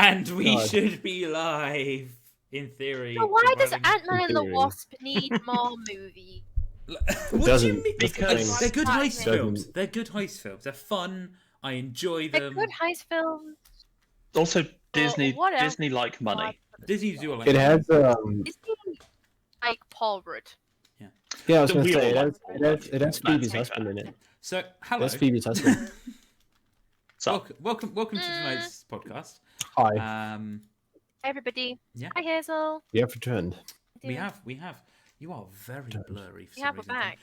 And we God. should be live, in theory. So why does providing- Ant-Man and the theory. Wasp need more movies? What do you doesn't. mean? That's the Because thing. they're good heist Doesn't- films. They're good heist films. They're fun. I enjoy They're them. good heist films. Also, Disney whatever. Disney like money. Disney's do like It has Disney like Paul Rudd. yeah, I was The gonna say wheel it has one. Phoebe's husband in it. So, hello. That's Phoebe's husband. So, Welcome to tonight's podcast. Hi. Um, Hey everybody. Yeah. Hi Hazel. We have returned. we have. You are very blurry. For Yeah, some we're reason. back.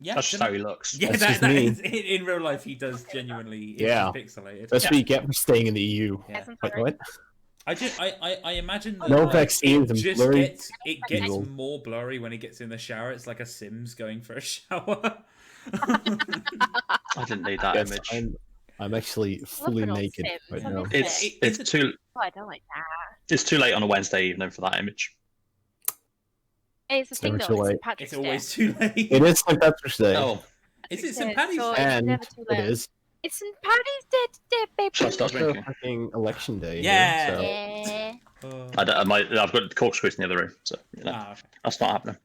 Yeah. that's just how he looks. Yeah, That's that just me. is, in real life he does genuinely. Yeah. Pixelated. That's what you get for staying in the EU. Yeah. Yes, I'm Wait, sorry. what? I imagine that No like, vaccines it and just blurry gets people. more blurry when he gets in the shower. It's like a Sims going for a shower. I didn't need that Yes, image. I'm actually fully Look at all naked Sims. right I now. miss It's it. it's too Oh, I don't like that. it's too late on a Wednesday evening for that image. Hey, it's the It's thing never though. too It's late. St. Patrick's It's always Day. too late. It is St. Patrick's Day, Oh, Is it It's St. it, Paddy's so- Day? and never too it late. is It's St. Paddy's Day today, baby. shall I start also drinking? fucking election day. Yeah. Here, so. Yeah. I've got corkscrews in the other room, so Okay. that's not happening.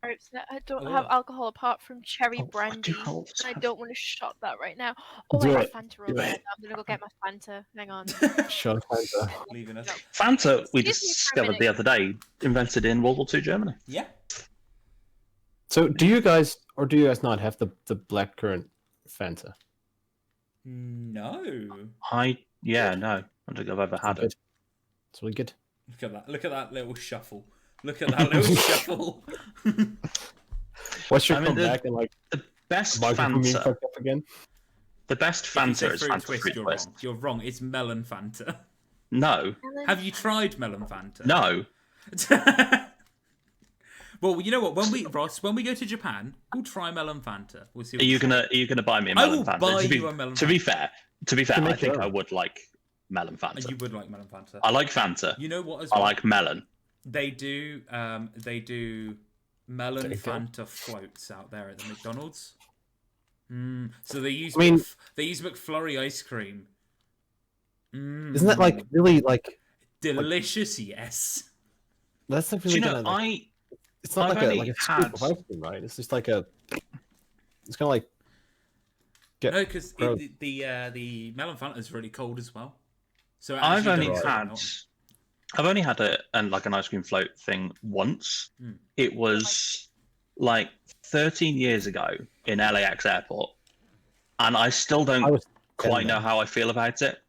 I don't Oh. have alcohol apart from cherry Oh, I brandy. do also I have- don't want to shot that right now. Oh, Do I have it. Fanta Do over there. it. I'm gonna go get my Fanta. Hang on. Shut Fanta. Leaving us. Fanta, we Excuse me for a discovered the other day, invented in World War II Germany. Yeah. So, do you guys not have the black currant Fanta? No. No, I don't think I've ever had it. It's really good. Look at that. Look at that little shuffle. Look at that little shuffle. What's your I mean, comeback and like The best microphone being Fanta, fucked up again? the best If you say Fanta is fruit Fanta twist, Fruit you're Twist. wrong. You're wrong. It's melon Fanta. No, Have you tried melon Fanta? no. Well, you know what? When we go to Japan, we'll try melon Fanta. We'll see. Are you gonna buy me a I melon will Fanta? buy to be, you a melon to be Fanta. fair, make I think your I own. would like melon Fanta. You would like melon Fanta. I like Fanta. You know what? As I well? like melon. They do. They do melon There you go. Fanta floats out there at the McDonald's. So they use. I mean- they use McFlurry ice cream. Isn't that like really like delicious? Yes. that's not Do really you know, gonna, like, I it's not I've like a only scoop had- of ice cream, right? It's just like a. It's kind of like. No, because Gross. the melon Fanta is really cold as well. So it I've actually only does had not- I've only had like an ice cream float thing once. Mm. It was like 13 years ago in LAX airport, and I still I don't was quite know how I feel about it.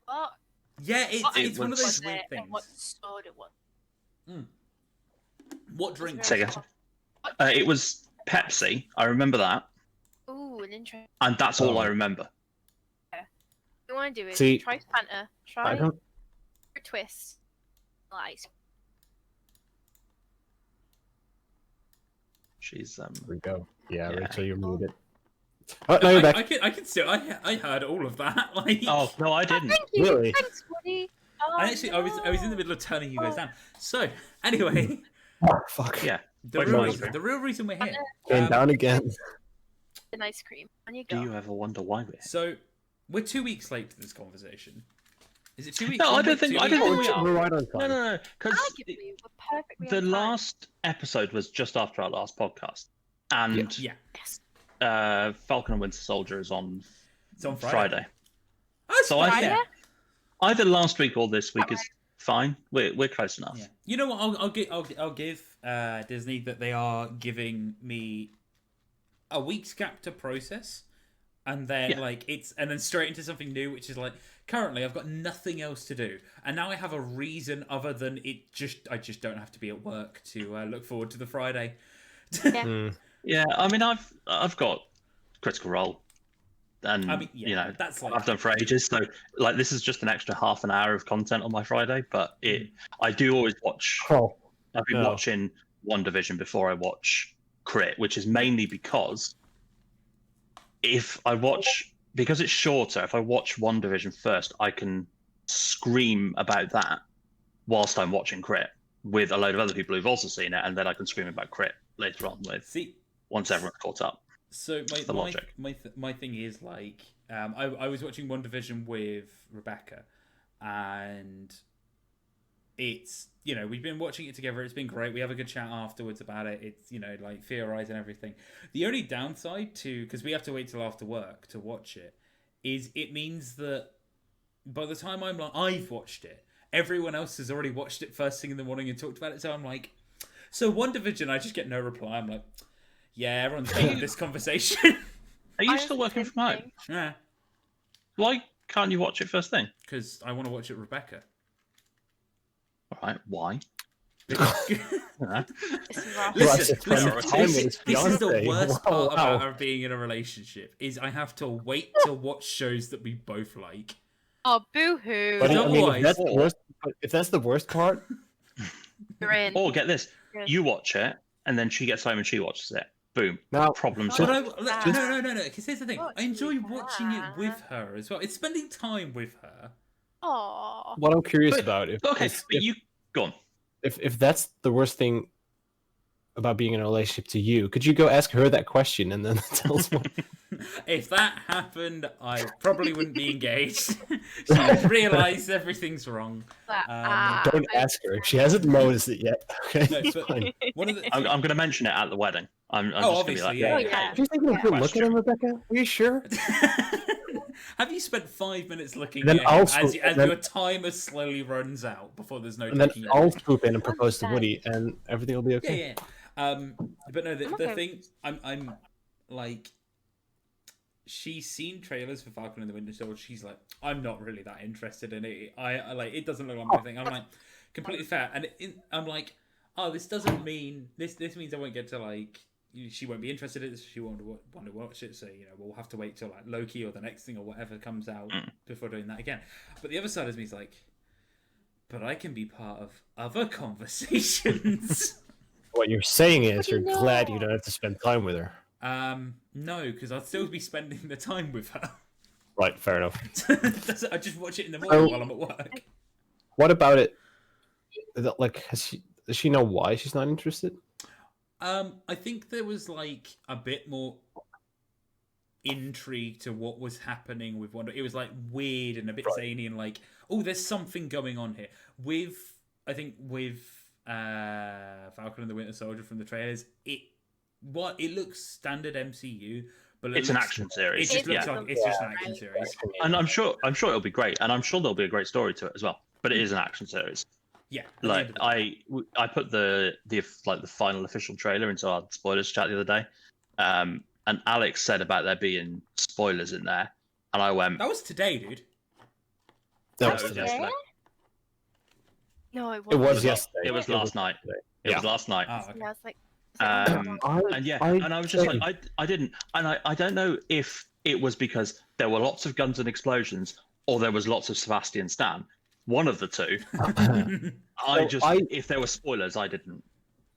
What? Yeah, it's one of was- those Was weird it and things. what soda was? What drink? Say again. It was Pepsi. I remember that, Ooh, an interesting. and that's all Oh. I remember. You want to do it? See, Try Fanta. I Try don't. a twist. Ice. She's There we go. Yeah, Yeah. Rachel, you muted. Oh, no, you're back. I can still. I heard all of that. Like, Oh no, I didn't. Thank you. Really? Thanks, Woody. Oh, I actually, I was in the middle of turning you guys down. So, anyway, Oh, fuck. Yeah. the Wait, real, no, reason, the real reason we're here. Came um, down again. An ice cream. On you Do go. you ever wonder why we're? So, we're 2 weeks late to this conversation. Is it 2 weeks? No, I 1 don't week, think- 2 I don't weeks? think we are. We're right on No, time. no, because Arguably, we're perfectly the on time. last episode was just after our last podcast, and Yeah, Yes. Falcon and Winter Soldier is on it's on Friday. Oh, it's So I fine, think- yeah. Either last week or this week is fine. We're close enough. Yeah. You know what? I'll give Disney that they are giving me a week's gap to process, and then Yeah. and then straight into something new, which is like currently I've got nothing else to do, and now I have a reason other than I just don't have to be at work to look forward to the Friday. Yeah, I mean, I've got Critical Role, and I mean, yeah, you know, that's like I've done for ages. So like, this is just an extra half an hour of content on my Friday. But I do always watch. Oh, I've been no. watching WandaVision before I watch Crit, which is mainly because because it's shorter. If I watch WandaVision first, I can scream about that whilst I'm watching Crit with a load of other people who've also seen it, and then I can scream about Crit later on see. once everyone's caught up. So the logic. my thing is like I was watching WandaVision with Rebecca, and it's, you know, we've been watching it together. It's been great. We have a good chat afterwards about it. It's, you know, like theorize and everything. The only downside to, because we have to wait till after work to watch it, is it means that by the time I've watched it, everyone else has already watched it first thing in the morning and talked about it. So I'm like, so WandaVision, I just get no reply. I'm like, yeah, everyone's having this conversation. Are you still working from home? Yeah, Why can't you watch it first thing? because I want to watch it with Rebecca. All right, why? It's rough. Listen, Well, listen, time with this his is the fiancée. worst Wow, part wow. about being in a relationship is I have to wait to watch shows that we both like. Oh, boo-hoo. But I mean, Otherwise- if that's the worst part, You're in. Or get this, Good. you watch it, and then she gets home and she watches it. Boom. now Problem But solved. But no. Because here's the thing: Watch I enjoy with watching it her. with her as well. It's spending time with her. Aw. what I'm curious But- about if Okay, if, but you go on. if that's the worst thing about being in a relationship to you, could you go ask her that question and then tell us what? If that happened, I probably wouldn't be engaged. She would realise everything's wrong. Don't ask her. She hasn't noticed it yet. Okay. No, It's but fine. one of the I'm going to mention it at the wedding. I'm just obviously, going to be yeah, like, yeah. Are you taking a good look at Question. him, Rebecca? Are you sure? Have you spent 5 minutes looking And then at him also- as and then- your timer slowly runs out before there's no And then taking it I'll back? swoop in and propose to Woody, and everything will be okay. Yeah. But no, the Okay. thing I'm like, she's seen trailers for Falcon and the Winter Soldier. She's like, I'm not really that interested in it. I like, it doesn't look like my thing. I'm like, completely fair. And I'm like, oh, this doesn't mean this means I won't get to like. She won't be interested in it. So she won't want to watch it. So you know, we'll have to wait till like Loki or the next thing or whatever comes out before doing that again. But the other side of me is like, but I can be part of other conversations. What you're saying is you're No. glad you don't have to spend time with her. No, because I'd still be spending the time with her. Right, fair enough. I just watch it in the morning So- while I'm at work. What about it? Like, does she know why she's not interested? I think there was like a bit more intrigue to what was happening with Wonder. It was like weird and a bit Right. zany and like, oh, there's something going on here. With Falcon and the Winter Soldier from the trailers, it looks standard MCU, but it's an looks- action It series. just looks Yeah. like it's just an action series. And I'm sure it'll be great, and I'm sure there'll be a great story to it as well. But it is an action series. Yeah, at the Like end of the day. I put the final official trailer into our spoilers chat the other day, and Alex said about there being spoilers in there, and I went, That was today, dude. That "No, was it was today. yesterday. No, it It wasn't. was yesterday. It was last night. It Yeah. was last night." Oh, okay. Yeah, I was like, And yeah, and I was just like, I didn't, and I don't know if it was because there were lots of guns and explosions, or there was lots of Sebastian Stan. One of the two. If there were spoilers, I didn't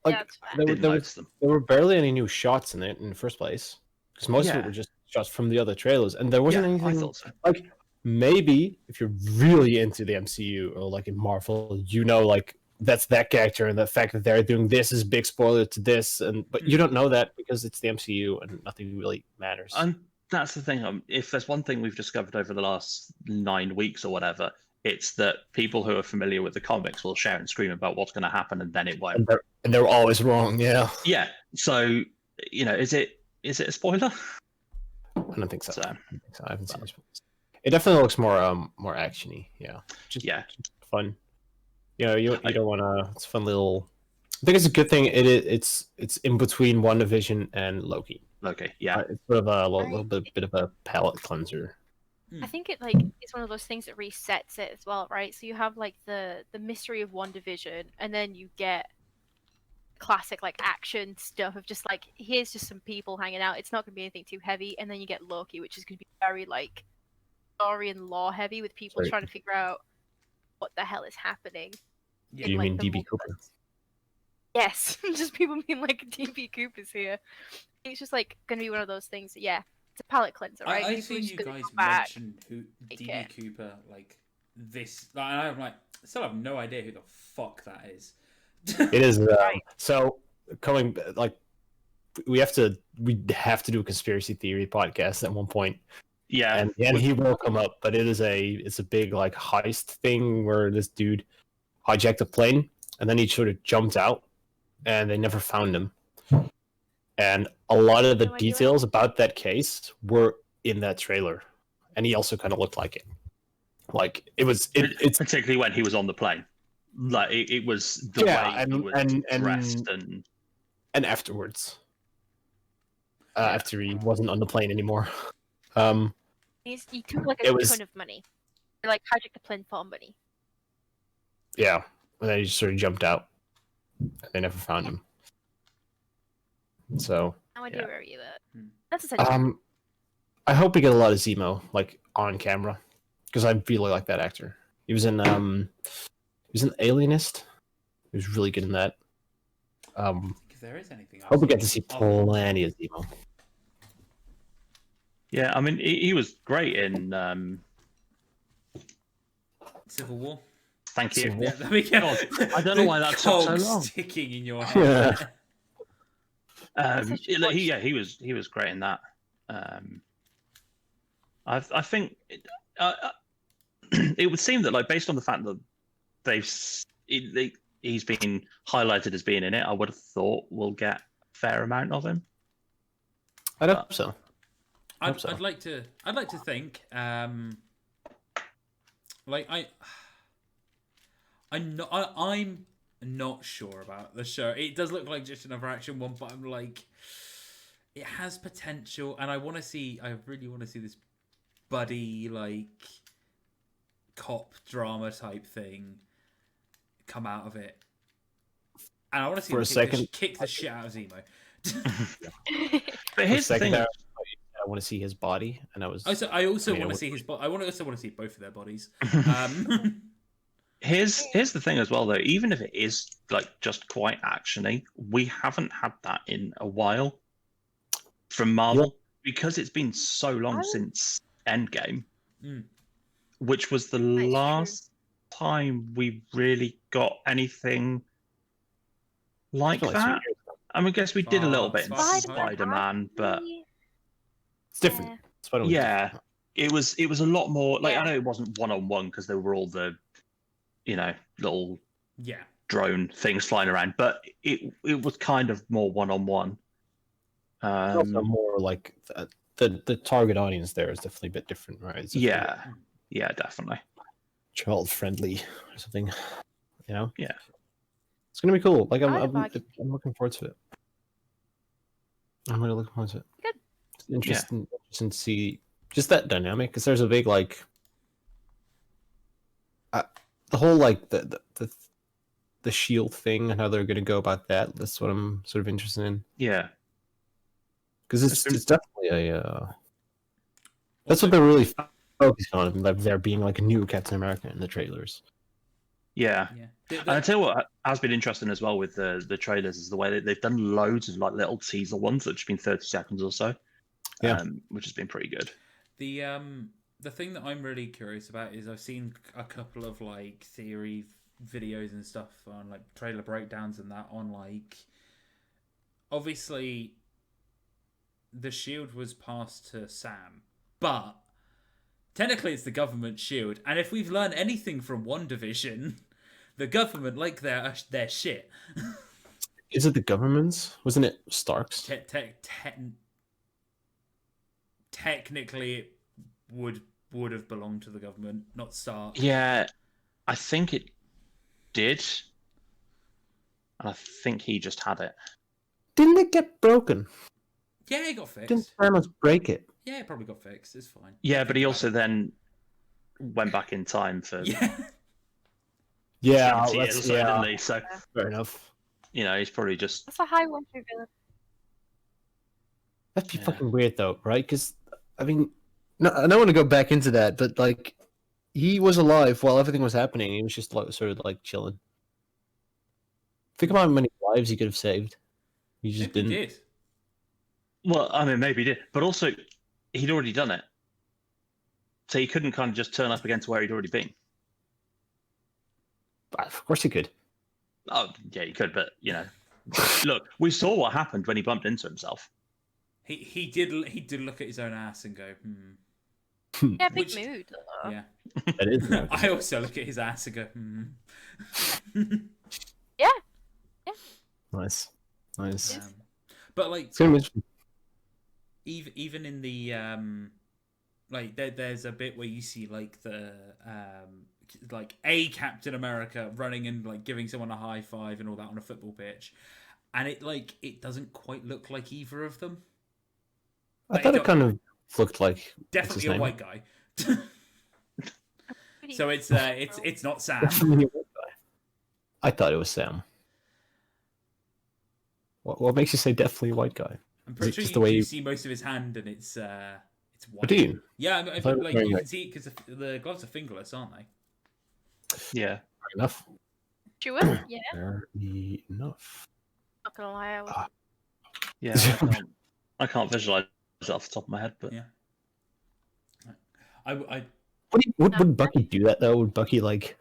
like, that's fine. there notice them. were barely any new shots in it in the first place, because most of it Yeah. were just shots from the other trailers, and there wasn't I anything. thought so. Like, maybe if you're really into the MCU or like in Marvel, you know, like that's that character, and the fact that they're doing this is big spoiler to this, but you don't know that because it's the MCU and nothing really matters. And that's the thing. If there's one thing we've discovered over the last 9 weeks or whatever, it's that people who are familiar with the comics will shout and scream about what's going to happen, and then it won't. And they're always wrong. Yeah, Yeah. So, is it a spoiler? I don't think so. So- I don't think so. I haven't seen it. It definitely looks more actiony. Yeah, just fun. You don't want to. It's a fun little. I think it's a good thing. It's in between WandaVision and Loki. Okay. Yeah. It's sort of a little bit of a palate cleanser. I think it's one of those things that resets it as well, right? So you have like the mystery of WandaVision, and then you get classic like action stuff of just like, here's just some people hanging out. It's not going to be anything too heavy, and then you get Loki, which is going to be very like story and lore heavy with people Right. trying to figure out what the hell is happening. Yeah. Do you like, mean the DB Cooper? multiverse. Yes, just people being like, DB Cooper's here. It's just like going to be one of those things that, yeah, it's a palate cleanser, right? I've People are seen just you gonna guys go back. mention who take DB it. Cooper like this, and I'm like, I still have no idea who the fuck that is. It is. Right. So coming like we have to do a conspiracy theory podcast at one point, Yeah, and he will come up, but it's a big like heist thing where this dude hijacked a plane and then he sort of jumped out and they never found him. And a lot of the details about that case were in that trailer, and he also kind of looked like it. Like it's particularly when he was on the plane. Like it was the way he was dressed and afterwards. After he wasn't on the plane anymore. He took like a ton of money. They like hijacked the plane for money. Yeah, and then he just sort of jumped out. They never found him. So. No idea where he at. That's essentially. I hope we get a lot of Zemo like on camera, because I really like that actor. He was in Alienist. He was really good in that. If there is anything else, hope we get to see plenty of Zemo. Yeah, I mean, he was great in Civil War. Thank you. Yeah, there we go. I don't know why that took so long. Sticking in your head. He was great in that. I think it would seem that, like, based on the fact that he's been highlighted as being in it, I would have thought we'll get a fair amount of him. I hope so. I'd like to think. I'm not sure about the show. It does look like just another action one, but I'm like, it has potential, and I really want to see this buddy like cop drama type thing come out of it, and I want to see kick the shit out of Zemo. But here's the thing. I want to see his body, and I also want to see his body. I also want to see both of their bodies. Here's the thing as well, though. Even if it is like just quite actiony, we haven't had that in a while from Marvel, because it's been so long since Endgame, which was the last time we really got anything like that. I mean, I guess we did a little bit in Spider-Man, but it's different. Yeah, it was a lot more. Like, I know it wasn't one-on-one because there were all the, little drone things flying around, but it was kind of more one-on-one. Also more like the target audience there is definitely a bit different, right? Yeah, definitely. Child friendly or something, Yeah. It's gonna be cool. Like I'm looking forward to it. I'm really looking forward to it. Good. It's interesting to see just that dynamic, because there's a big like the whole like the shield thing and how they're gonna go about that. That's what I'm sort of interested in. Yeah. Because it's definitely a that's what they're really focused on, like there being like a new Captain America in the trailers. Yeah. And I tell you what has been interesting as well with the trailers is the way that they've done loads of like little teaser ones that have been 30 seconds or so. Yeah. Which has been pretty good. The thing that I'm really curious about is I've seen a couple of like theory videos and stuff on like trailer breakdowns and that on like, obviously the shield was passed to Sam, but technically it's the government shield, and if we've learned anything from Wandavision, the government like their shit. Is it the government's? Wasn't it Stark's? Technically it would have belonged to the government, not Stark. Yeah, I think it did. And I think he just had it. Didn't it get broken? Yeah, it got fixed. Didn't Thanos break it? Yeah, it probably got fixed. It's fine. Yeah, but he also then went back in time for Yeah, didn't he? So fair enough. He's probably just. That's a high one for villain. That'd be fucking weird, though, right? Because I mean, no, I don't want to go back into that, but like, he was alive while everything was happening. He was just like sort of like chilling. Think about how many lives he could have saved. He just didn't. He did. Well, I mean, maybe he did, but also he'd already done it, so he couldn't kind of just turn up against where he'd already been. Of course he could. Oh, yeah, he could, but look, we saw what happened when he bumped into himself. He did look at his own ass and go, Yeah, big Which- mood. Yeah. That is. I also look at his ass and go, Yeah. Nice. Nice. But like, It's gonna be interesting. even in the like there's a bit where you see like the like a Captain America running and like giving someone a high five and all that on a football pitch, and it doesn't quite look like either of them. I thought it kind of looked like Definitely a white guy. So it's not Sam. Definitely a white guy. I thought it was Sam. What makes you say definitely a white guy? I'm pretty sure just you, the way you you see most of his hand and it's white. What do you? Yeah, I thought it was like wearing, you like- can see it because the gloves are fingerless, aren't they? Yeah. Fair enough. Sure. Yeah. Fair enough. Not gonna lie. I was... Yeah. I can't visualize it off the top of my head, but Yeah. I Would Bucky do that though? Would Bucky like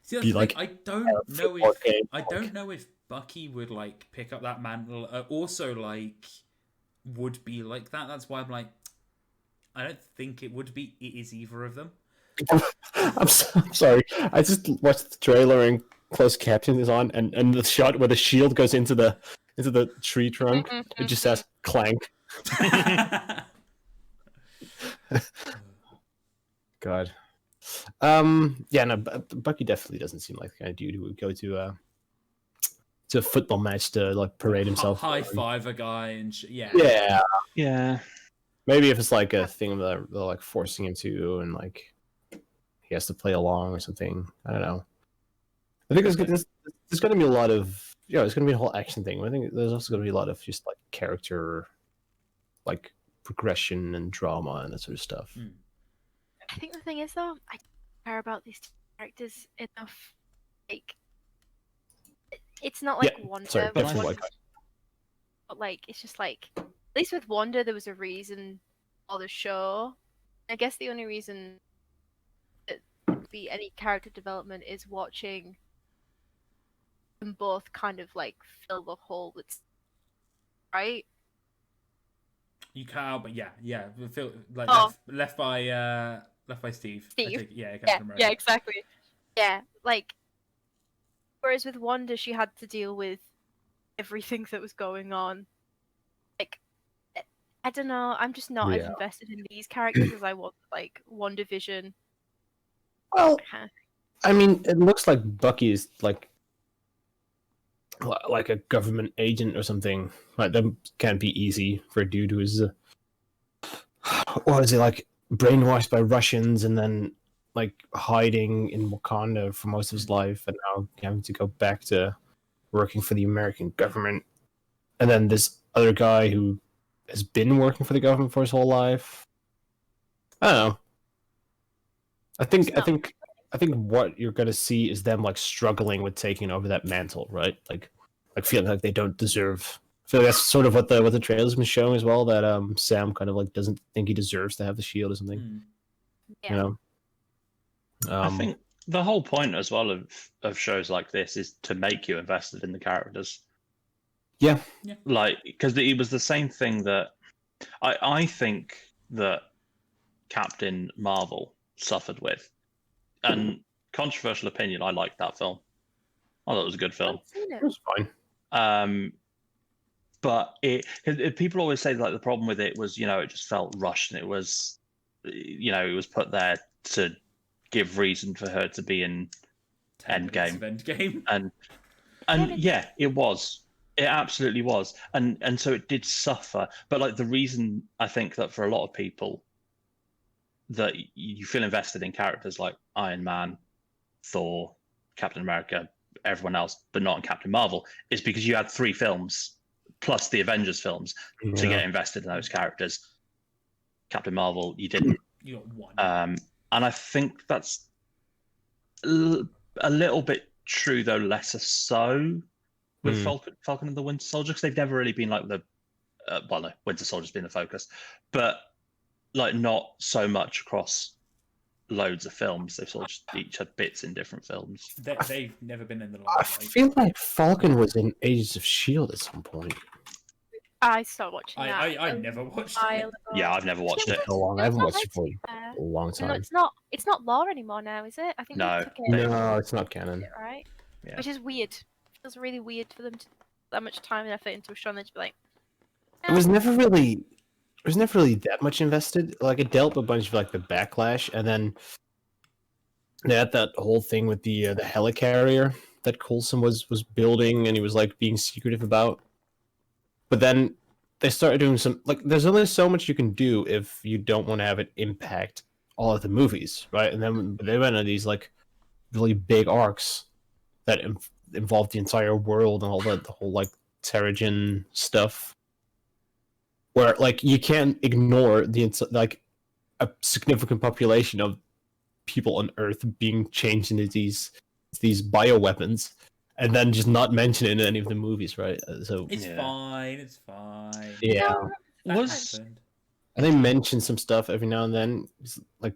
see that's be the like thing, I don't know football if game, I don't know if Bucky would like pick up that mantle. Also, like would be like that. That's why I'm like, I don't think it would be. It is either of them. I'm sorry. I just watched the trailer and closed caption is on, and the shot where the shield goes into the tree trunk, it just says clank. God. Yeah, no, Bucky definitely doesn't seem like the kind of dude who would go to a football match to like parade himself. High five a guy and yeah. yeah. Maybe if it's like a thing that they're like forcing him to, and like he has to play along or something. I don't know. I think there's going to be a lot of there's going to be a whole action thing. I think there's also going to be a lot of just like character, like progression and drama and that sort of stuff. I think the thing is though, I don't care about these characters enough. Like, it's not like Wanda, Sorry, but definitely white guy. like it's just like at least with Wanda there was a reason for the show. I guess the only reason that would be any character development is watching them both kind of like fill the hole that's right. You cut out, but yeah. Feel like Oh. left by Steve. I Steve. think, yeah, Yeah, Captain America. yeah, exactly. Yeah, like whereas with Wanda she had to deal with everything that was going on. Like I don't know, I'm just not as invested in these characters as I was like WandaVision. Well, Kind of. I mean, it looks like Bucky is like a government agent or something. Like that can't be easy for a dude who is, what is he like, brainwashed by Russians and then like hiding in Wakanda for most of his life, and now having to go back to working for the American government, and then this other guy who has been working for the government for his whole life. I don't know. I think what you're gonna see is them like struggling with taking over that mantle, right? Like feeling like they don't deserve. I feel like that's sort of what the trailer's been showing as well. That Sam kind of like doesn't think he deserves to have the shield or something. Yeah. You know. I think the whole point as well of shows like this is to make you invested in the characters. Yeah. Like, because it was the same thing that I think that Captain Marvel suffered with. And controversial opinion, I liked that film. I thought it was a good film. It was fine. But people always say like the problem with it was, it just felt rushed, and it was, it was put there to give reason for her to be in Endgame. And yeah, it was. It absolutely was. And so it did suffer. But like the reason I think that for a lot of people that you feel invested in characters like Iron Man, Thor, Captain America, everyone else, but not in Captain Marvel, is because you had 3 films plus the Avengers films to get invested in those characters. Captain Marvel, you didn't. You got one. And I think that's a little bit true, though lesser so with Falcon and the Winter Soldier, because they've never really been like Winter Soldier's been the focus, but like not so much across loads of films. They've sort of just each had bits in different films. They've never been in the I limelight. feel like Falcon was in Agents of S.H.I.E.L.D. at some point. I started watching that. I never watched it. Yeah, I've never watched it. So long. I haven't watched it for a long No, time. it's not lore anymore now, is it? I think No. they took it. No, it's not canon. Right? Yeah. Which is weird. It feels really weird for them to put that much time and effort into a show and then to be like, It was never really that much invested. Like it dealt with a bunch of like the backlash, and then they had that whole thing with the helicarrier that Coulson was building, and he was like being secretive about. But then they started doing some like. There's only so much you can do if you don't want to have it impact all of the movies, right? And then they went on these like really big arcs that involved the entire world and all the whole like Terrigen stuff, where like you can't ignore like a significant population of people on Earth being changed into these bioweapons, and then just not mention it in any of the movies, right? So It's fine. It's fine. yeah, Was and they mention some stuff every now and then. It's like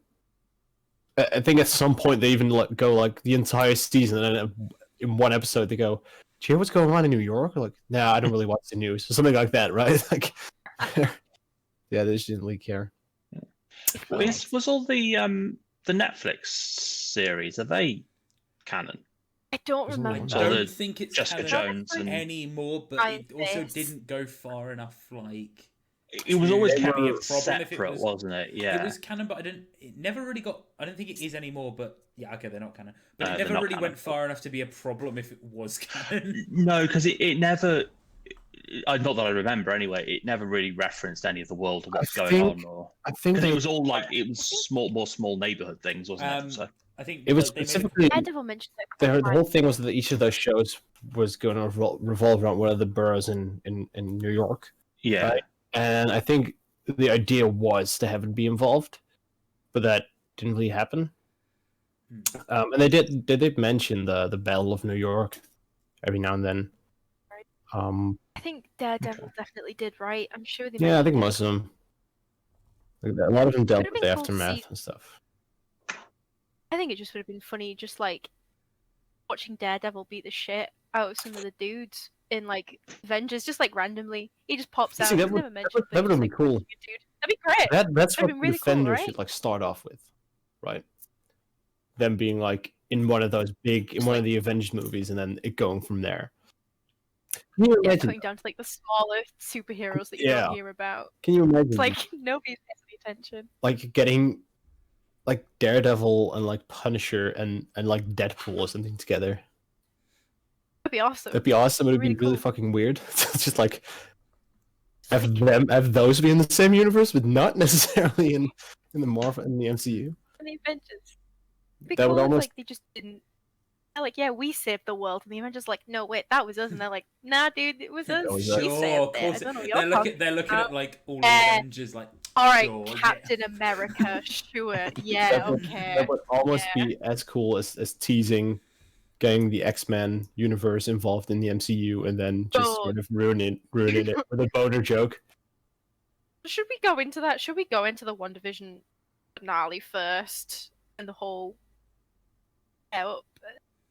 I think at some point they even let go like the entire season, and then in one episode they go, "Do you hear what's going on in New York?" Or like, "Nah, I don't really watch the news," or something like that, right? Like, yeah, they just didn't really care. Was all the Netflix series, are they canon? I don't There's remember. no- I So don't think it's Jessica canon Jones and anymore, but Iron it also Fist. didn't go far enough. Like it was always to kept be a problem if it separate, was. wasn't it? Yeah. It was canon, but it never really got. I don't think it is anymore. But yeah, okay, they're not canon. But No, it they're never not really canon. went far enough to be a problem if it was canon. No, because it never. Not that I remember anyway. It never really referenced any of the world or what's going on, or I think because they, it was all like it was more small neighborhood things, wasn't it? So I think it was they made a specifically Daredevil mentioned it. the whole thing was that each of those shows was going to revolve around one of the boroughs in New York. yeah, Right. And I think the idea was to have it be involved, but that didn't really happen. And they did mention the Battle of New York every now and then. I think Daredevil definitely did, right? I'm sure they. Yeah, I think mentioned most of them. Like, a lot of them dealt Would've with been the cool to aftermath see- and stuff. I think it just would have been funny, just like watching Daredevil beat the shit out of some of the dudes in like Avengers, just like randomly. He just pops out. See, that He's would- never mentioned. that would but have he's, been cool. punching a dude. That'd be great. That's Would've what been really cool, Defender right? should like start off with, right? Them being like in one of those big in one of the Avenged movies, and then it going from there. Can you Yeah, imagine? going down to like the smaller superheroes that you Yeah. don't hear about. Can you imagine? It's like nobody's paying any attention. like getting like Daredevil and like Punisher and like Deadpool or something together. That'd be awesome. That'd be awesome. It'd Really be really cool. fucking weird. It's just like have those be in the same universe, but not necessarily in the Marvel in the MCU. And the Avengers. It'd be That would cool if, almost- like they just didn't. They're like, yeah, we saved the world, and the Avengers like, no, wait, that was us, and they're like, nah, dude, it was us. That was We us. Sure, saved of it. course. I don't know what They're you're looking. talking They're looking about. at like all the Avengers, like All right, sure, yeah. Captain America, sure, yeah, That okay. would almost be as cool as teasing getting the X-Men universe involved in the MCU and then just Oh. sort of ruining it with a boner joke. Should we go into that? Should we go into the WandaVision finale first and the whole? Yeah,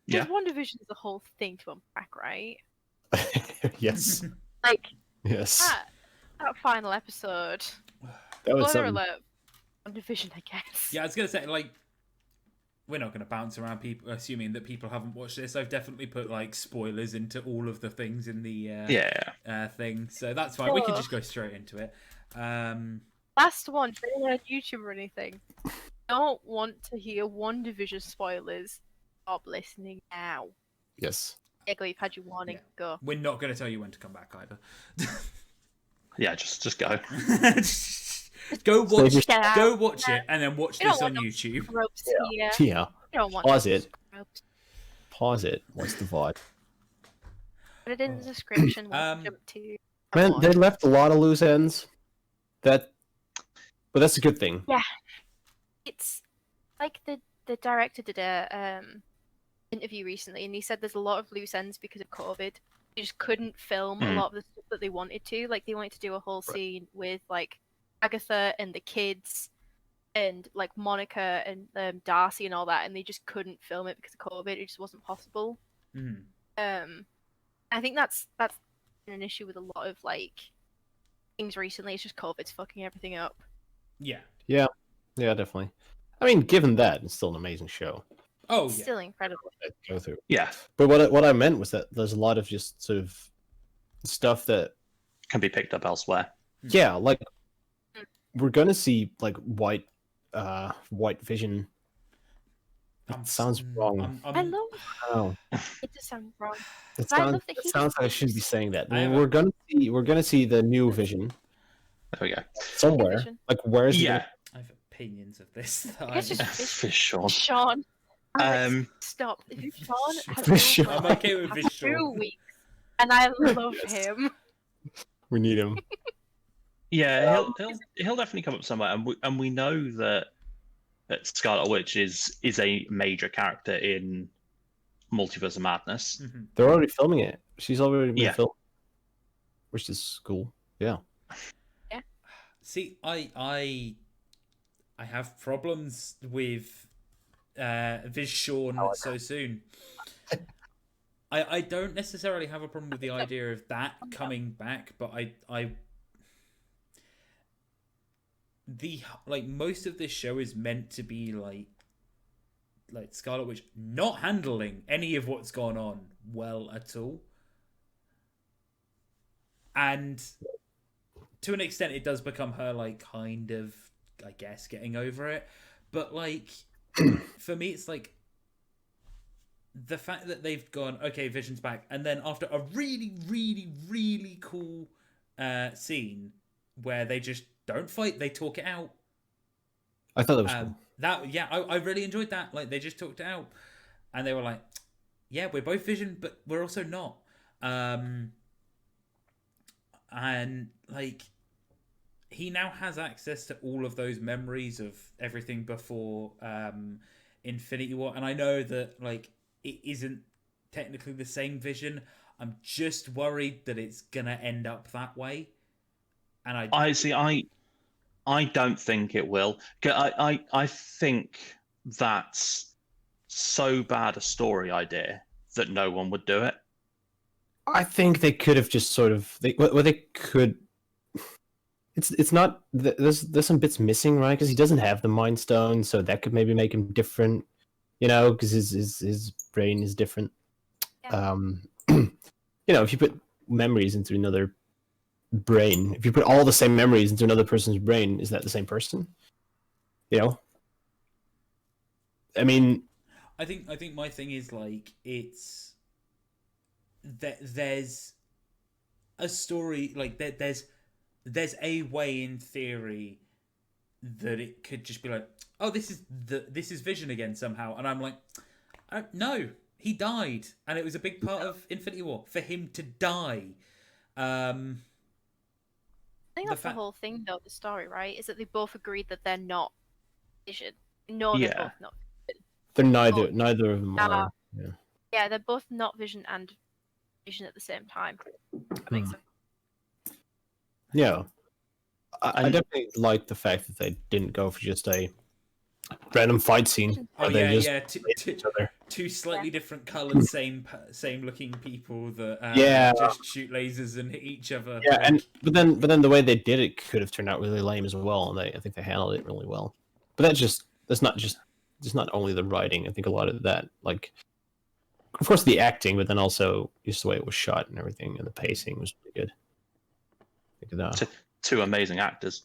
Yeah. WandaVision is a whole thing to unpack, right? Yes. Like Yes. that final episode. That was Spoiler something. alert. WandaVision, I guess. Yeah, I was gonna say like we're not gonna bounce around people assuming that people haven't watched this. I've definitely put like spoilers into all of the things in the thing, so that's fine. We can Sure. just go straight into it. Last one, for anyone on YouTube or anything. Don't want to hear WandaVision spoilers. Stop listening now. Yes. Ego, you've had your warning. Yeah. Go. We're not gonna tell you when to come back either. Yeah, just go. Go watch. just- Go watch it, and then watch You don't this on want no YouTube. Ropes here. Yeah. You don't want Pause no it. ropes. Pause it. What's the vibe? Put it in the description. We'll jump to. Man, on. they left a lot of loose ends. But that's a good thing. It's like the director did a interview recently, and he said there's a lot of loose ends because of COVID. They just couldn't film a lot of the stuff that they wanted to. Like they wanted to do a whole scene with like Agatha and the kids, and like Monica and Darcy and all that, and they just couldn't film it because of COVID. It just wasn't possible. Mhm. I think that's an issue with a lot of like things recently. It's just COVID's fucking everything up. Yeah. Yeah, definitely. I mean, given that, it's still an amazing show. Oh, It's yeah. still incredible. To go through. Yeah, But what I meant was that there's a lot of just sort of stuff that can be picked up elsewhere. yeah, like we're gonna see like White Vision. It sounds wrong. I love Oh, it. Does sound wrong. it But I sounds, love that it he sounds like I just- should be saying that. I have We're gonna see the new Vision There we go. somewhere. Vision. Like where's Yeah, I have opinions of this. That It's just for sure. Sean. Alex, Um, stop. Sean has For been sure. like I'm okay with past Vish 2 Sean. weeks, and I love Yes. him. we need him? yeah, he'll definitely come up somewhere, and we know that Scarlet Witch is a major character in Multiverse of Madness. Mhm. They're already filming it. She's already been Yeah. filmed, which is cool. Yeah. See, I have problems with Vish Sean so soon. I don't necessarily have a problem with the idea of that coming back, but most of this show is meant to be like Scarlet Witch not handling any of what's gone on well at all. And to an extent it does become her like kind of, I guess, getting over it. But like for me it's like the fact that they've gone, okay, Vision's back, and then after a really, really, really cool scene where they just don't fight, they talk it out. I thought that was cool. I really enjoyed that. Like they just talked it out, and they were like, "Yeah, we're both Vision, but we're also not." And like, he now has access to all of those memories of everything before Infinity War, and I know that like it isn't technically the same Vision. I'm just worried that it's gonna end up that way. And I don't think it will. I think that's so bad a story idea that no one would do it. I think they could have just sort of they could. It's not there's some bits missing, right? Because he doesn't have the Mind Stone, so that could maybe make him different. You know, because his brain is different. Yeah. You know, if you put memories into another brain, if you put all the same memories into another person's brain, is that the same person? You know, I mean, I think my thing is like it's that there's a story like there's a way in theory that it could just be like, oh, this is Vision again somehow, and I'm like, no, he died, and it was a big part of Infinity War for him to die. I think that's the whole thing, though. The story, right, is that they both agreed that they're not Vision. No, they're both not. They're neither of them are. Yeah. Yeah, they're both not Vision and Vision at the same time. That makes sense. Yeah, I definitely like the fact that they didn't go for just a random fight scene. Oh they yeah, each other. Two slightly different coloured, same looking people that just shoot lasers and hit each other. Yeah, and but then the way they did it could have turned out really lame as well, and I think they handled it really well. But that's not only the writing. I think a lot of that, like, of course, the acting, but then also just the way it was shot and everything, and the pacing was really good. Two amazing actors.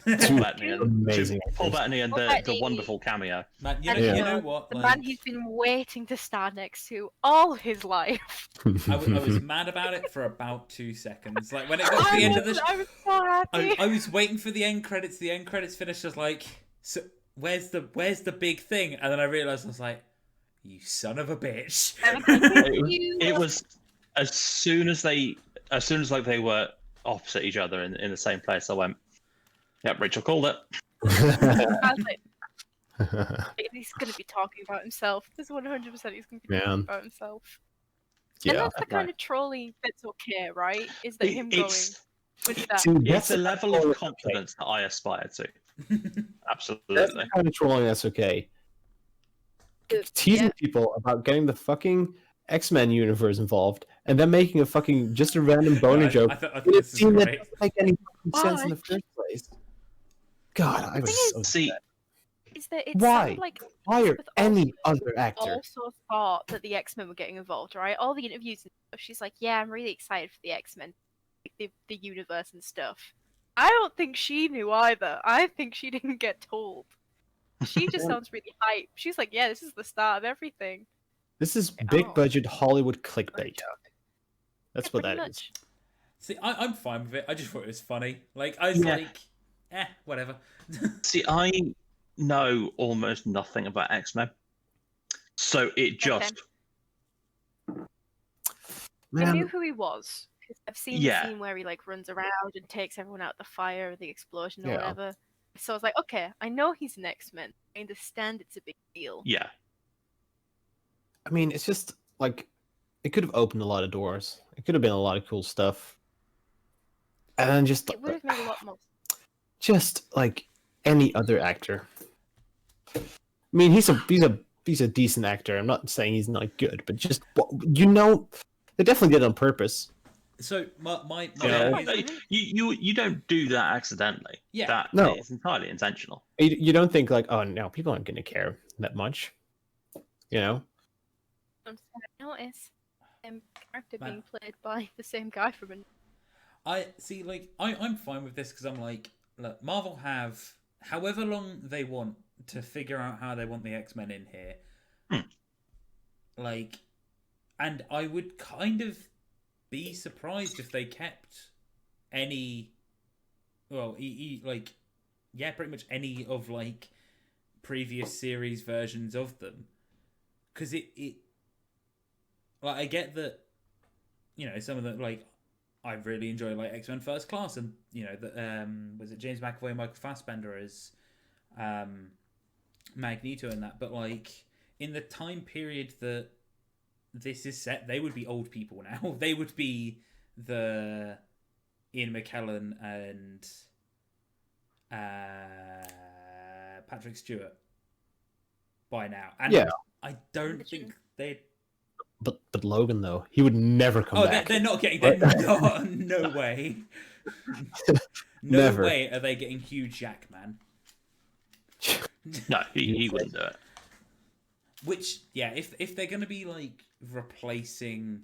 Amazing. Paul Bettany and the wonderful cameo. Man, you know what? The man he's been waiting to stand next to all his life. I was mad about it for about 2 seconds. Like when it got to the end of the I was so happy. I was waiting for the end credits. The end credits finished. I was like, so where's the big thing? And then I realized I was like, you son of a bitch. It was as soon as they were opposite each other in the same place, I went, yep, Rachel called it. He's going to be talking about himself. There's 100% he's going to be talking about himself. Yeah. And that's the kind of trolling that's okay, right? Is that him going with that? It's a level of confidence that I aspire to. Absolutely. That's the kind of trolling that's okay. Teasing people about getting the fucking X-Men universe involved, and then making a fucking just a random boner joke. I thought this is That great. doesn't make any sense in the first place. God, I was so upset. Is that it Why? sounded like Hire any other actor. also thought that the X-Men were getting involved, right? All the interviews and stuff, she's like, yeah, I'm really excited for the X-Men, the universe and stuff. I don't think she knew either. I think she didn't get told. She just sounds really hype. She's like, yeah, this is the start of everything. This is big budget Hollywood clickbait. That's what that is. See, I'm fine with it. I just thought it was funny. Like, I was like, whatever. See, I know almost nothing about X-Men. So it just... I knew who he was. I've seen the scene where he like runs around and takes everyone out the fire, the explosion or whatever. So I was like, okay, I know he's an X-Men. I understand it's a big deal. Yeah. I mean, it's just like it could have opened a lot of doors. It could have been a lot of cool stuff. And then just it would have made a lot more. Just like any other actor. I mean, he's a decent actor. I'm not saying he's not good, but just they definitely did it on purpose. So my you don't do that accidentally. Yeah, it's entirely intentional. You don't think like, oh no, people aren't going to care that much, you know? I'm sorry, I notice character being played by the same guy from a... I see. Like I'm fine with this because I'm like, look, Marvel have however long they want to figure out how they want the X-Men in here. Like, and I would kind of be surprised if they kept any, pretty much any of like previous series versions of them, because it like I get that, you know, some of the like I really enjoy like X-Men First Class, and you know that was it James McAvoy and Michael Fassbender as Magneto and that, but like in the time period that this is set, they would be old people now. They would be the Ian McKellen and Patrick Stewart by now. And I don't think they'd... But Logan, though, he would never come back. They're not getting... no way. No way are they getting Hugh Jackman. No, he wouldn't do it. Which, yeah, if they're going to be, like, replacing...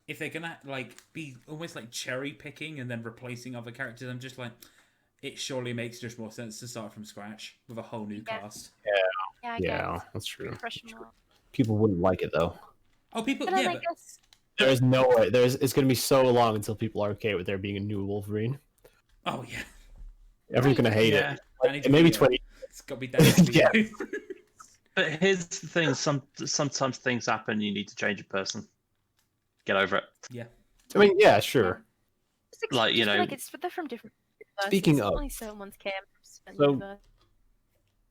If they're going to, like, be almost, like, cherry-picking and then replacing other characters, I'm just like, it surely makes just more sense to start from scratch with a whole new cast. Yeah, that's true. People wouldn't like it, though. Oh, people... But yeah, but... There's no way. It's going to be so long until people are okay with there being a new Wolverine. Oh, yeah. Everyone's going to hate it. Like, maybe 20... It's got to be done. Yeah. But here's the thing: sometimes things happen. You need to change a person. Get over it. Yeah. I mean, yeah, sure. Like, you know, like it's they're from different. Speaking of, only someone's came. So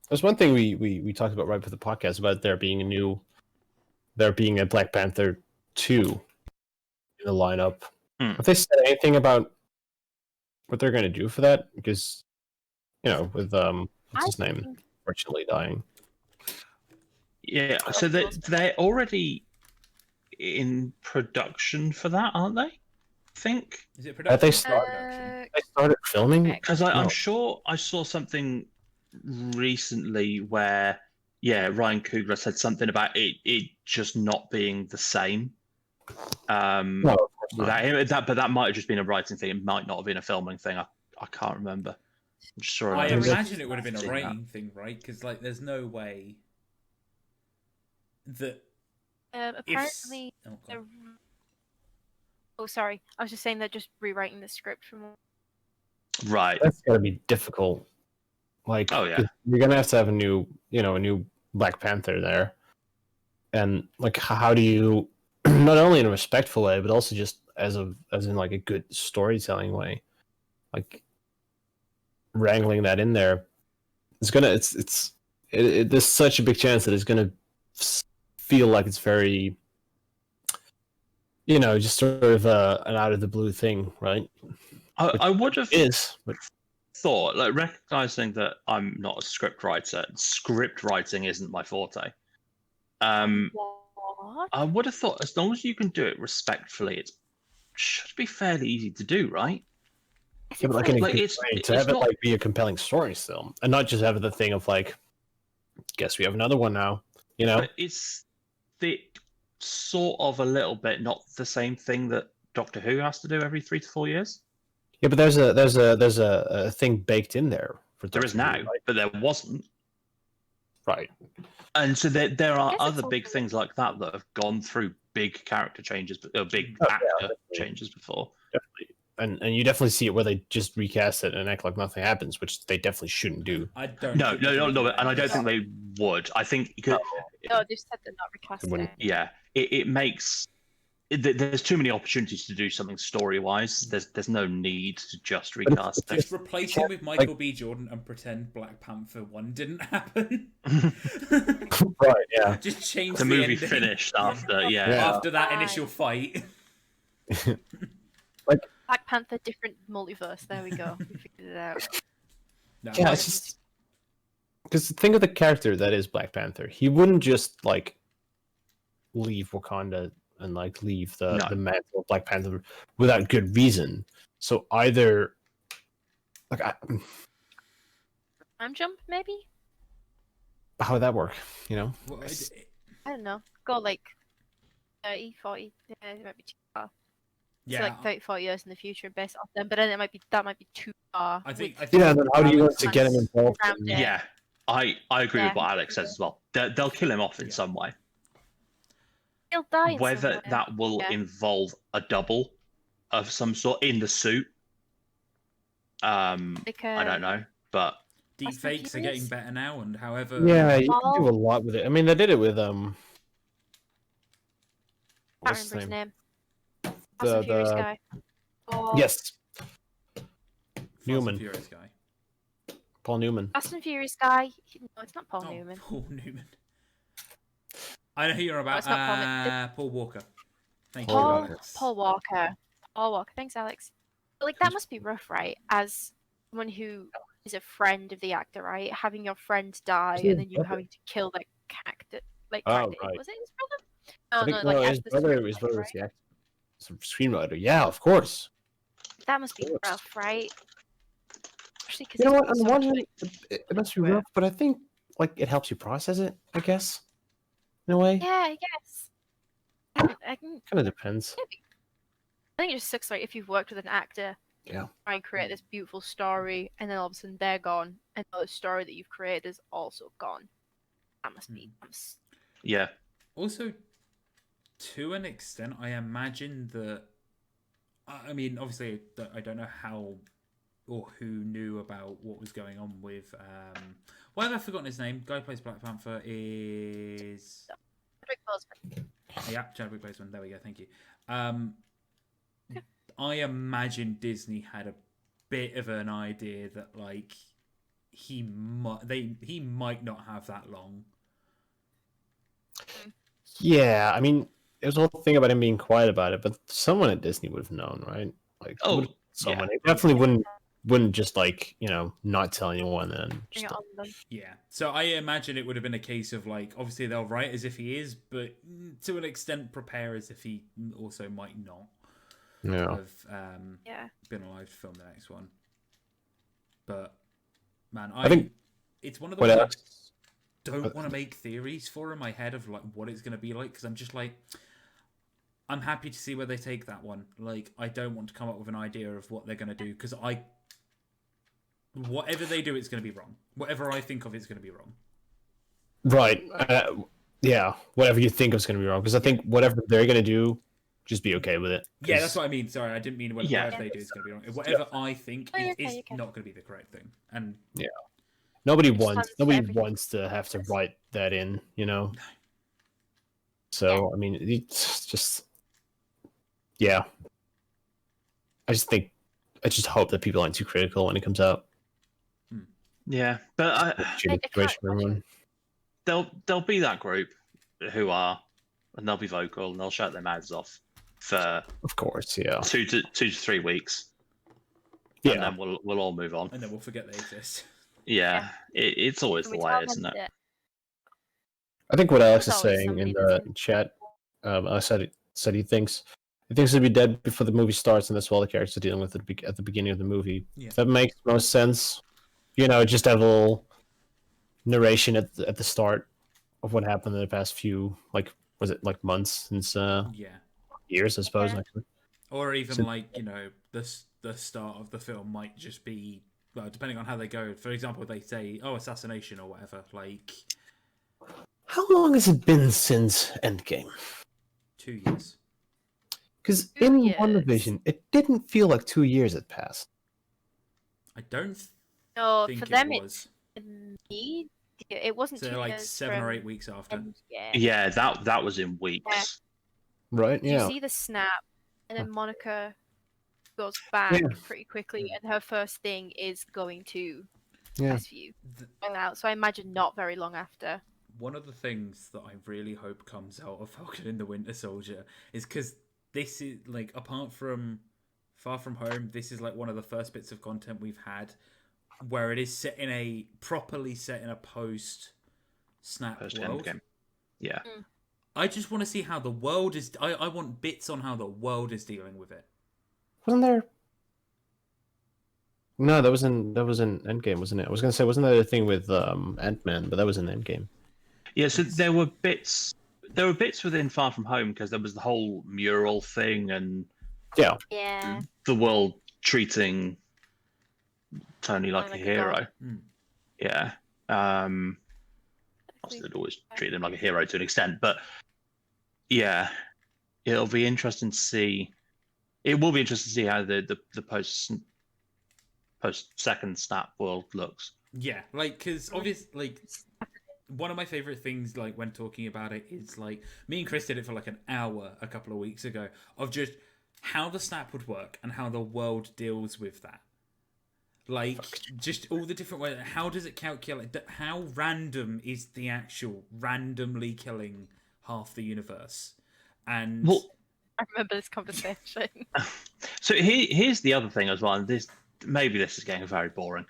there's one thing we talked about right before the podcast about there being a Black Panther 2 in the lineup. Have they said anything about what they're going to do for that? Because, you know, with what's his name, unfortunately dying. Yeah, so they're already in production for that, aren't they? I think. Is it production? They started filming? Because I'm sure I saw something recently where, Ryan Coogler said something about it just not being the same. No, without him, but that might have just been a writing thing. It might not have been a filming thing. I can't remember. I'm just sure. I imagine it would have been a writing thing, right? Because like, there's no way that apparently sorry, I was just saying they're just rewriting the script from right. That's gotta be difficult. Like, you're gonna have to have a new Black Panther there, and like, how do you not only in a respectful way, but also just as in like a good storytelling way, like wrangling that in there, there's such a big chance that it's gonna feel like it's very, just sort of an out of the blue thing, right? I would have but thought, like, recognizing that I'm not a script writer, script writing isn't my forte. What? I would have thought as long as you can do it respectfully, it should be fairly easy to do, right? Yeah, but like in a Like, good it's- way, it's to have it not- like be a compelling story still, and not just have the thing of like, guess we have another one now. You know, But it's the sort of a little bit not the same thing that Doctor Who has to do every 3 to 4 years. yeah, but there's a thing baked in there for There is Doctor now, Who, right? but there wasn't. Right. And so there are guess it's other big also- things like that that have gone through big character changes, big Oh, yeah, actor definitely. changes before. Definitely. And you definitely see it where they just recast it and act like nothing happens, which they definitely shouldn't do. I don't. No, think they're no, gonna do that and I in don't this. think they would. I think because No, they said they're not recasting wouldn't- it. yeah, it makes there's too many opportunities to do something story wise. There's no need to just recast it. Just replace him with Michael B. Jordan and pretend Black Panther 1 didn't happen. Right, yeah. Just change The movie ending. finished after, yeah. After that initial fight. Black Panther, different multiverse. There we go. We figured it out. No, Yeah, I- it's just because think of the character that is Black Panther. He wouldn't just like leave Wakanda and like leave the No. mantle of Black Panther without good reason. So either like Time jump, maybe? how would that work? You know? well, I don't know. Go like 30, 40. Yeah, it might be too far. yeah, So like 30, 40 years in the future based off them, but then that might be too far. I think. with- Yeah, and then how do you Alex want to get him is- involved? around in- it. Yeah, I agree Yeah. with what Alex says as well. They'll kill him off in Yeah. some way. He'll die in Whether some way. that will Yeah. involve a double of some sort in the suit, Like, I don't know, but Deep Fast and fakes are getting Furious? better now, and however. Yeah, you can Paul? do a lot with it. I mean, they did it with I can't what's remember his name. Fast The- and Furious the- guy. Oh, Yes, Fast and Newman. Furious guy. Paul Newman. Fast and Furious guy. No, it's not Paul Oh, Newman. Paul Newman. I know who you're about. it's not Paul Newman. Paul Walker. Thank you, Paul Alex. Paul Walker. Paul Walker. Thanks, Alex. But, like that must be rough, right? As someone who is a friend of the actor, right? Having your friend die Yeah, and then you okay. having to kill that character. Like, Oh, character. right. Was it his brother? I No, think no, like his as the brother screenwriter, was right? the actor. Screenwriter. Yeah, of course. That must be Of course. rough, right? Especially because You know what? On the one hand, it must be into it. rough, but I think like it helps you process it. I guess in a way, Yeah, I guess. I can kind of depends. I think it just sucks, like, if you've worked with an actor, Yeah. try and create this beautiful story, and then all of a sudden they're gone, and the story that you've created is also gone. That must be. yeah, Also, to an extent, I imagine that. I mean, obviously, I don't know how or who knew about what was going on with. Why have I forgotten his name? Guy who plays Black Panther is. Chadwick Boseman. Yeah, Chadwick Boseman. There we go. Thank you. I imagine Disney had a bit of an idea that like he might not have that long. Yeah, I mean, there's a whole thing about him being quiet about it, but someone at Disney would have known, right? Like, Oh, would- someone. It definitely wouldn't just like not tell anyone and Bring just it on them. Yeah. So I imagine it would have been a case of like, obviously they'll write as if he is, but to an extent prepare as if he also might not yeah. have Yeah. been alive to film the next one. But man, I think it's one of the what ones I else? don't want to make theories for in my head of like what it's going to be like because I'm just like I'm happy to see where they take that one. Like I don't want to come up with an idea of what they're going to do because whatever they do, it's going to be wrong. Whatever I think of, it's going to be wrong. Right. Yeah. Whatever you think is going to be wrong, because I think whatever they're going to do, just be okay with it. Yeah, that's what I mean. Sorry, I didn't mean Yeah. whatever they do is going to be wrong. Whatever I think Oh, is okay, okay. not going to be the correct thing. And Nobody Just wants understand nobody everything. wants to have to write that in, So I mean, it's just yeah. I just hope that people aren't too critical when it comes out. yeah, but Shitty can't situation for everyone. there'll be that group who are, and they'll be vocal and they'll shut their mouths off for Of course, yeah. 2 to 3 weeks, Yeah. and then we'll all move on. then we'll forget they exist. Yeah, it's always the We way, tell isn't them it? I think what Alex There's is always saying in somebody the that's chat, Alex said he thinks he'll be dead before the movie starts, and that's what all the characters are dealing with at the beginning of the movie. Yeah. That makes most sense. Just have a little narration at the start of what happened in the past few, was it months since years, I suppose, Yeah. actually. Or even the start of the film might just be, well, depending on how they go. For example, they say, "Oh, assassination" or whatever. How long has it been since Endgame? 2 years. Because 2 in years. WandaVision, it didn't feel like 2 years had passed. I don't No, think for them it was. it wasn't So 2 like years 7 or from 8 weeks after. Yeah, that was in weeks. Right? You Yeah. see the snap, and then Monica goes back pretty quickly, and her first thing is going to Westview. So I imagine not very long after. One of the things that I really hope comes out of Falcon and the Winter Soldier is because this is apart from Far From Home, this is one of the first bits of content we've had where it is properly set in a post-snap world. Endgame. Yeah. I just want to see how the world is. I want bits on how the world is dealing with it. Wasn't there? No, that was in Endgame, wasn't it? I was gonna say, wasn't there a thing with Ant-Man, but that was in Endgame. Yeah, so there were bits within Far From Home because there was the whole mural thing and Yeah. the world treating Tony like a hero. Yeah. Obviously, they'd always treat him like a hero to an extent, but yeah, it'll be interesting to see. It will be interesting to see how the post second snap world looks. Yeah, because obviously, one of my favorite things, when talking about it, is me and Chris did it for an hour a couple of weeks ago of just how the snap would work and how the world deals with that. Just all the different ways. How does it calculate? How random is the actual randomly killing half the universe? And I remember this conversation. So here's the other thing as well. And this is getting very boring,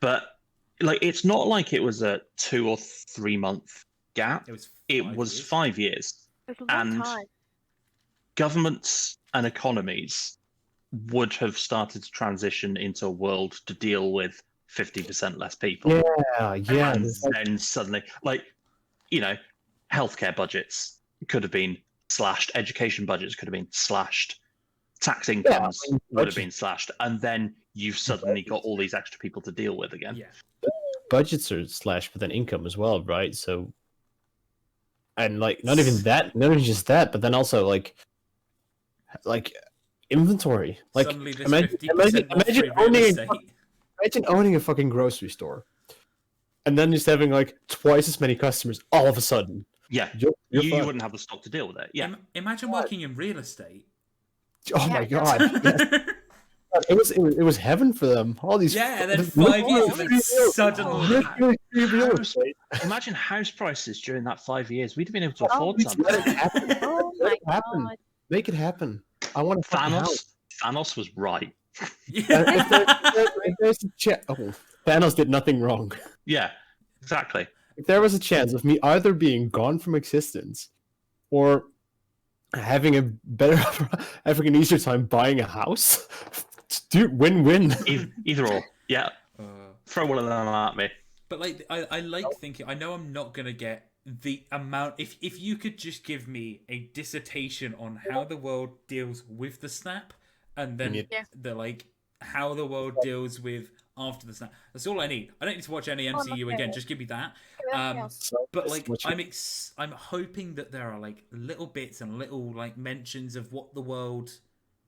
but it's not like it was a 2 or 3 month gap. It was 5 years. It was a long time. Governments and economies would have started to transition into a world to deal with 50% less people. Yeah. And then suddenly, healthcare budgets could have been slashed, education budgets could have been slashed, tax incomes would have been slashed, and then you've suddenly got all these extra people to deal with again. Yeah. Budgets are slashed, but then income as well, right? So, and not even just that, but then also inventory. Suddenly there's imagine owning a fucking grocery store, and then just having twice as many customers all of a sudden. Yeah, you wouldn't have the stock to deal with it. Yeah, imagine working in real estate. Oh my god, it was heaven for them. All these and then 5 years, and then suddenly. Imagine house prices during that 5 years. We'd have been able to afford something. Oh my god! Make it happen. I want to. Thanos was right. Thanos did nothing wrong. Yeah, exactly. If there was a chance of me either being gone from existence or having an easier time buying a house, dude, win-win. Either or, yeah. Throw one of them at me. But I like thinking. I know I'm not gonna get the amount. If you could just give me a dissertation on how the world deals with the snap, and then how the world deals with after the snap. That's all I need. I don't need to watch any MCU again. Just give me that. But I'm hoping that there are little bits and little mentions of what the world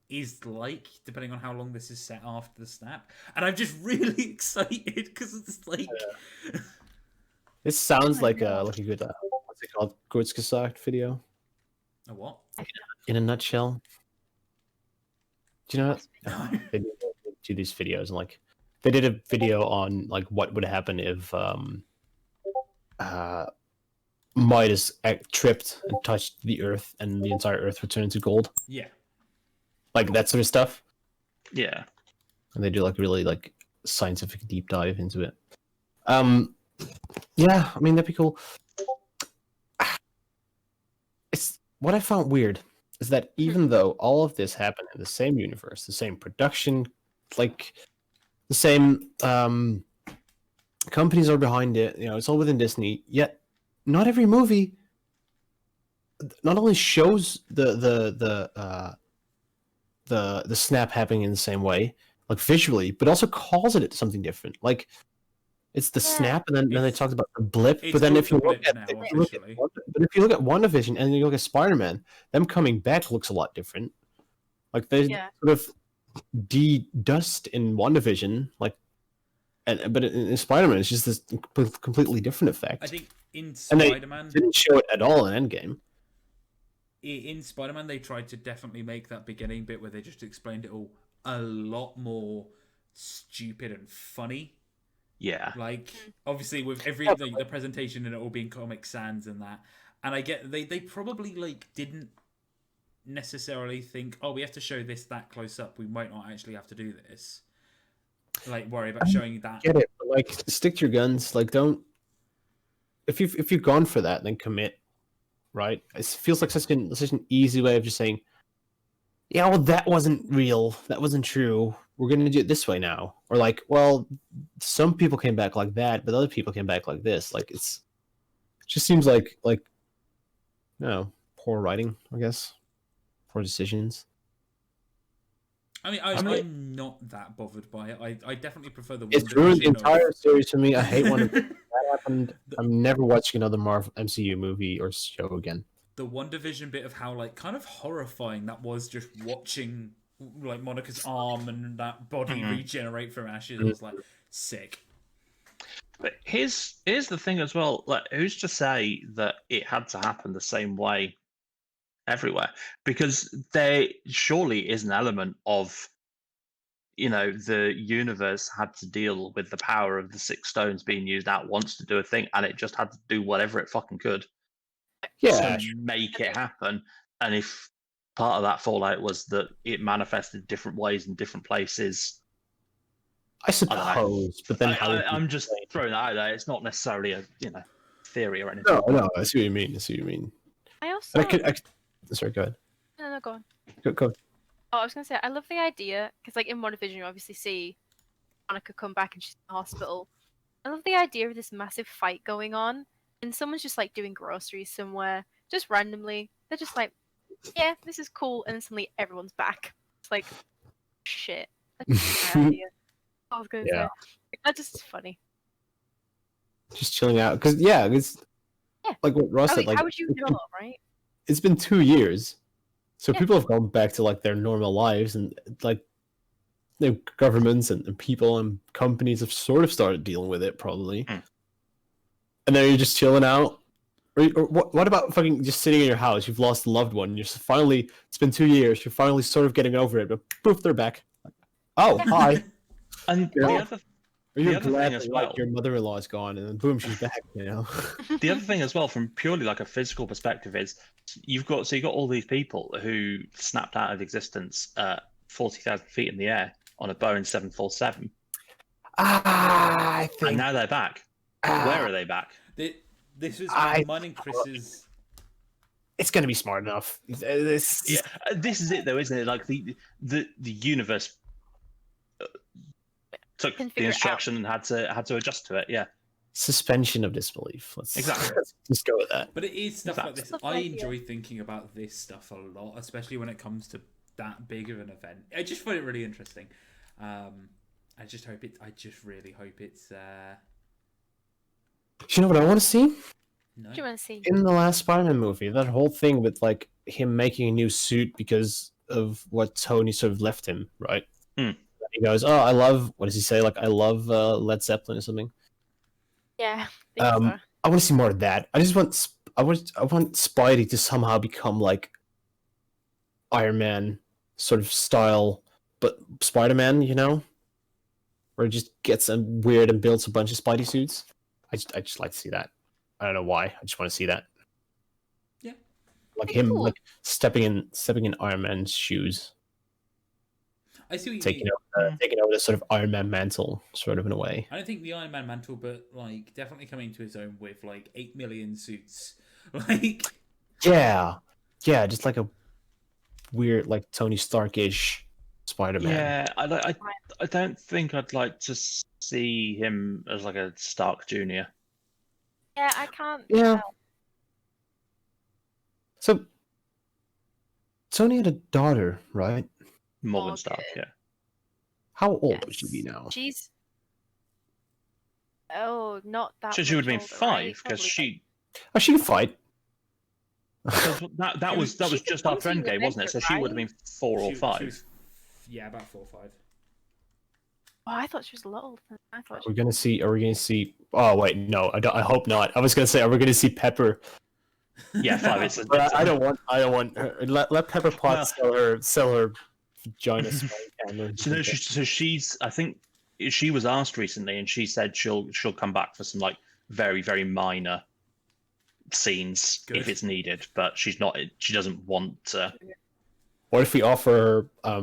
is like, depending on how long this is set after the snap. And I'm just really excited because it's It sounds like a good what's it called? Kurzgesagt video. A what? In a nutshell. Do you know that? No. They do these videos and they did a video on what would happen if Midas tripped and touched the Earth and the entire Earth would turn into gold. Yeah. That sort of stuff. Yeah. And they do really scientific deep dive into it. Yeah, I mean that'd be cool. what I found weird is that even though all of this happened in the same universe, the same production, like the same companies are behind it, it's all within Disney, yet not every movie not only shows the snap happening in the same way, like visually, but also calls it something different. Like it's the snap, and then they talked about the blip. But then if you look at WandaVision and you look at Spider-Man, them coming back looks a lot different. Like they sort of de-dust in WandaVision, like, but in Spider-Man, it's just this completely different effect. I think in Spider-Man, they didn't show it at all in Endgame. In Spider-Man, they tried to definitely make that beginning bit where they just explained it all a lot more stupid and funny. Yeah. Like, obviously, with the presentation and it all being Comic Sans and that. And I get, they probably, like, didn't necessarily think, oh, we have to show this that close up. We might not actually have to do this. Like, worry about showing that. Get it. But, like, stick to your guns. Like, don't... If you've gone for that, then commit. Right? It feels like such an easy way of just saying, yeah, well, that wasn't real. That wasn't true. We're going to do it this way now. Or like, well, some people came back like that, but other people came back like this. Like, it just seems like, poor writing, I guess. Poor decisions. I mean, I'm not that bothered by it. I definitely prefer the. It's ruined the entire series for me. I hate when that happened. I'm never watching another Marvel MCU movie or show again. The WandaVision bit of how, like, kind of horrifying that was, just watching, like, Monica's arm and that body regenerate from ashes. It was like sick. But here's the thing as well. Like, who's to say that it had to happen the same way everywhere? Because there surely is an element of, the universe had to deal with the power of the 6 stones being used at once to do a thing, and it just had to do whatever it fucking could to make it happen. And if part of that fallout was that it manifested different ways in different places, I suppose. But then I'm just throwing that out there. It's not necessarily a theory or anything. No, I see what you mean. I also. Sorry, go ahead. No, go on. Go. Oh, I was gonna say I love the idea because, like, in WandaVision, you obviously see Monica come back and she's in the hospital. I love the idea of this massive fight going on, and someone's just like doing groceries somewhere, just randomly. They're just like, "Yeah, this is cool," and then suddenly everyone's back. It's like, shit. That's a good idea. I was gonna say that's just funny. Just chilling out, because it's like what Ross said. Like, how would you know, right? It's been 2 years. So people have gone back to like their normal lives, and like governments and people and companies have sort of started dealing with it probably. And then you're just chilling out. Or what about fucking just sitting in your house? You've lost a loved one. It's been 2 years. You're finally sort of getting over it, but poof, they're back. Oh, hi. And the other glad thing as well, your mother-in-law is gone, and then boom, she's back. The other thing as well, from purely like a physical perspective, is you've got all these people who snapped out of existence at 40,000 feet in the air on a Boeing 747. And now they're back. Where are they back? This was mine and Chris's. It's going to be smart enough. This is it, though, isn't it? Like the universe took the instruction and had to adjust to it. Yeah. Suspension of disbelief. Let's just go with that. But it is stuff like this. I enjoy thinking about this stuff a lot, especially when it comes to that big of an event. I just find it really interesting. I just really hope it's. You know what I want to see? No. What do you want to see? In the last Spider-Man movie, that whole thing with like him making a new suit because of what Tony sort of left him, right? He goes, "Oh, I love." What does he say? Like, "I love Led Zeppelin" or something. Yeah. I want to see more of that. I want Spidey to somehow become like Iron Man sort of style, but Spider-Man, where he just gets weird and builds a bunch of Spidey suits. I just like to see that. I don't know why. I just want to see that. Yeah. Like him, like stepping in Iron Man's shoes. I see what you taking mean. Taking over the sort of Iron Man mantle, sort of in a way. I don't think the Iron Man mantle, but like definitely coming to his own with like 8 million suits. Like, yeah, yeah, just like a weird, like Tony Stark-ish Spider-Man. Yeah, I don't think I'd like to see him as like a Stark Jr. Yeah, I can't. Yeah. tell. So Tony had a daughter, right? Morgan Stark, yeah. How old would she be now? She's not that. So she would much have been older, 5 right? because Probably, she. Oh, she can fight. That was She could just after come to Endgame, wasn't it? So Avengers, she would have right? been 4 or She 5. was, yeah, about 4 or 5. Oh, I thought she was a lot older than I thought. We're gonna see. Are we gonna see? Oh wait, no. I hope not. I was gonna say, are we gonna see Pepper? Yeah, 5. It's But I don't want her. Let Pepper Potts sell her vagina spray camera. So no, she's. I think she was asked recently, and she said she'll come back for some like very very minor scenes Good. if it's needed, but she's not. She doesn't want to. What if we offer her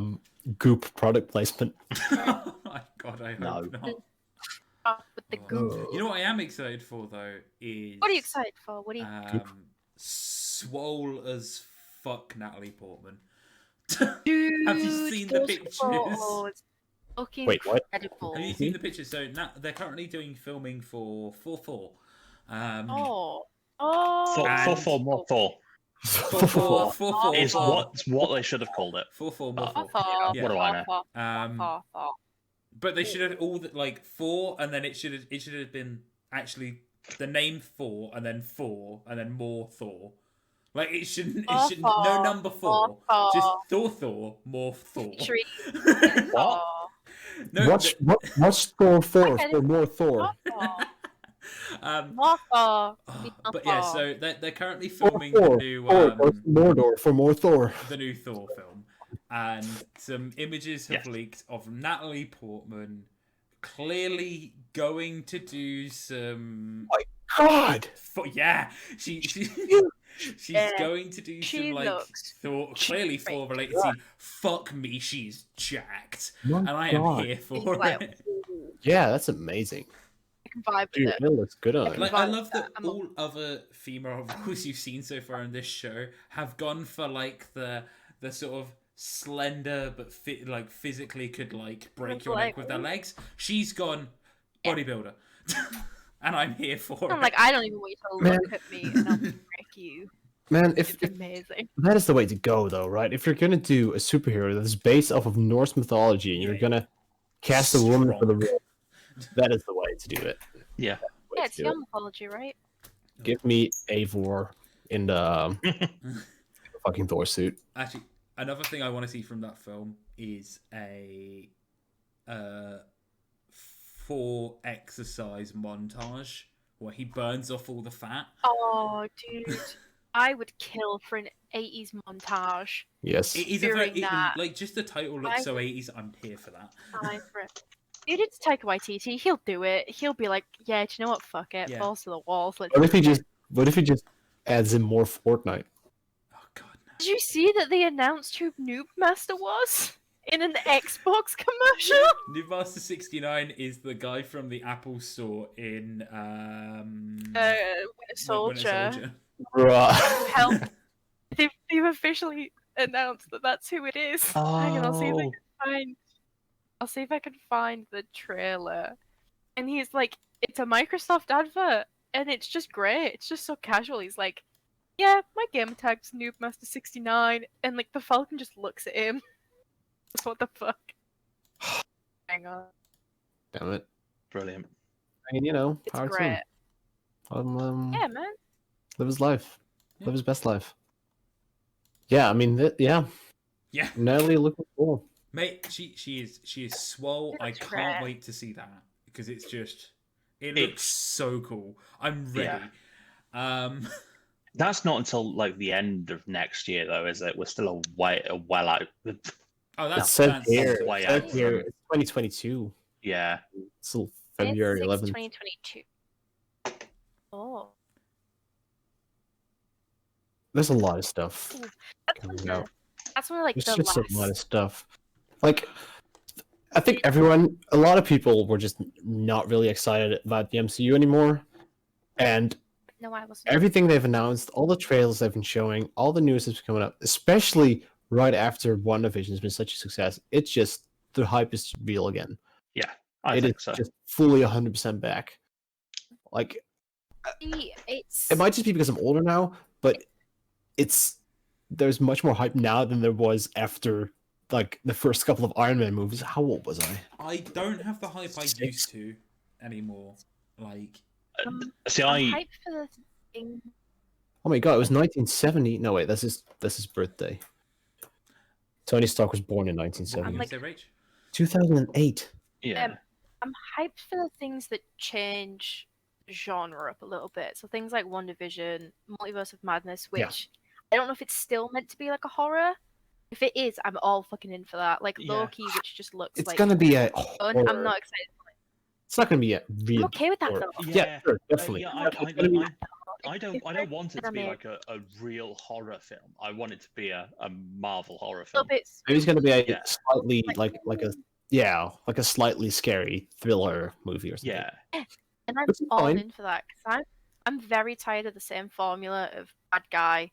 Goop product placement? Oh my god, I hope No. not. With the goop. You know what I am excited for though is What are you excited for? What are you? swole as fuck Natalie Portman. Dude, Have you seen the those pictures? photos looking Wait, what? incredible. Have you seen the pictures? So now they're currently doing filming for 4-4. Oh. And- 4 more 4 4-4 is what they should have called it. 4-4 more Oh, 4. yeah, what do I know? But they should have all the, like 4, and then it should have been actually the name 4, and then 4, and then more Thor. Like it shouldn't no number 4, just Thor, more Thor. What? No, What's Thor for? For more Thor. but yeah, so they're currently filming Thor, the new Mordor for more Thor. the new Thor film, and some images have Yes. leaked of Natalie Portman clearly going to do some. God. Yeah, she's going to do She some like looks Thor, clearly Thor related scene. Fuck me, she's jacked, My and I am God. here for Like, it. Yeah, that's amazing. I can vibe Dude, with it. it looks good on her. Like, I But love that I'm all other female roles you've seen so far in this show have gone for like the sort of slender but like physically could like break your neck with their legs. She's gone bodybuilder, and I'm here for I'm it. like, I don't even want you to Man. look at me, and I'll break you. Man, It's if amazing. that is the way to go, though, right? If you're gonna do a superhero that's based off of Norse mythology, and you're Yeah. gonna cast a woman for the Strong. role, that is the way to do it. Yeah. Way Yeah, to it's do your it. mythology, right? Give me Eivor in the fucking Thor suit. Actually, another thing I want to see from that film is a Thor exercise montage where he burns off all the fat. Oh, dude. I would kill for an 80s montage. Yes. It is During that, like just the title looks so 80s. I'm here for that. Time for it. Dude, it's Taika Waititi. He'll do it. He'll be like, yeah, do you know what? Fuck it. Yeah. Balls to the walls. Let's What if do he it." just adds in more Fortnite? Oh god, no. Did you see that they announced who Noob Master was? In an Xbox commercial? New Master 69 is the guy from the Apple Store in Winter Soldier. Soldier. Bruh. Help. They've officially announced that that's who it is. Hang on, I'll see if I can find. I'll see if I can find the trailer. And he's like, it's a Microsoft advert, and it's just great. It's just so casual. He's like, yeah, my game tag's Noobmaster69, and like the Falcon just looks at him. Just what the fuck? Hang on, Damn it. Brilliant. I mean, you know, it's power to great. him. Yeah, man. Live his life. Yeah. Live his best life. Yeah, I mean, yeah. Yeah, Natalie looking cool. mate, she is swole. It I looks can't rare. wait to see that because it looks so cool. I'm ready. That's not until like the end of next year, though, is it? We're still a well out. Oh, It that's says here, way it says out. here, it's 2022. Yeah. It's still February It's 11th. 2022. Oh. There's a lot of stuff That's coming one out. of That's one of like There's the just last. a lot of stuff. Like, I think a lot of people were just not really excited about the MCU anymore. And No, I wasn't. Everything they've announced, all the trailers they've been showing, all the news that's coming up, especially right after WandaVision has been such a success, it's just the hype is real again. Yeah, I think so. Just fully 100% back. Like, it might just be because I'm older now, but there's much more hype now than there was after like the first couple of Iron Man movies. How old was I? I don't have the hype I used to anymore. Like, see, I'm hyped for the thing. Oh my god, it was 1970. No wait, that's his birthday. Tony Stark was born in 1970. I'm like, 2008. Yeah. I'm hyped for the things that change genre up a little bit. So things like WandaVision, Multiverse of Madness, which I don't know if it's still meant to be like a horror. If it is, I'm all fucking in for that. Like Loki, which just looks it's like gonna be a fun. horror. I'm not excited for it. It's not gonna be a real. I'm okay with that horror. though. Yeah, sure, definitely. I don't want it to be like a real horror film. I want it to be a Marvel horror film. Maybe it's gonna be a slightly like a slightly scary thriller movie or something. Yeah. And I'm all in for that because I'm very tired of the same formula of bad guy,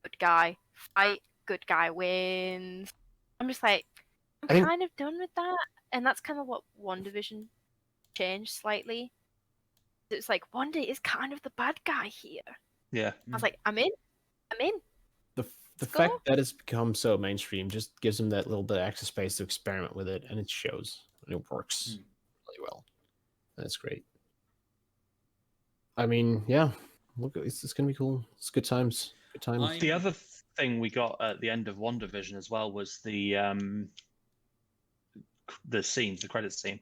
good guy, fight, good guy wins. I'm just like, I'm kind of done with that, and that's kind of what WandaVision changed slightly. It's like Wanda is kind of the bad guy here. Yeah. I was like, I'm in. The fact that it's become so mainstream just gives them that little bit of extra space to experiment with it, and it shows, and it works really well. That's great. I mean, yeah, look, it's gonna be cool. It's good times. Good times. The other thing we got at the end of WandaVision as well was the scenes, the credits scene.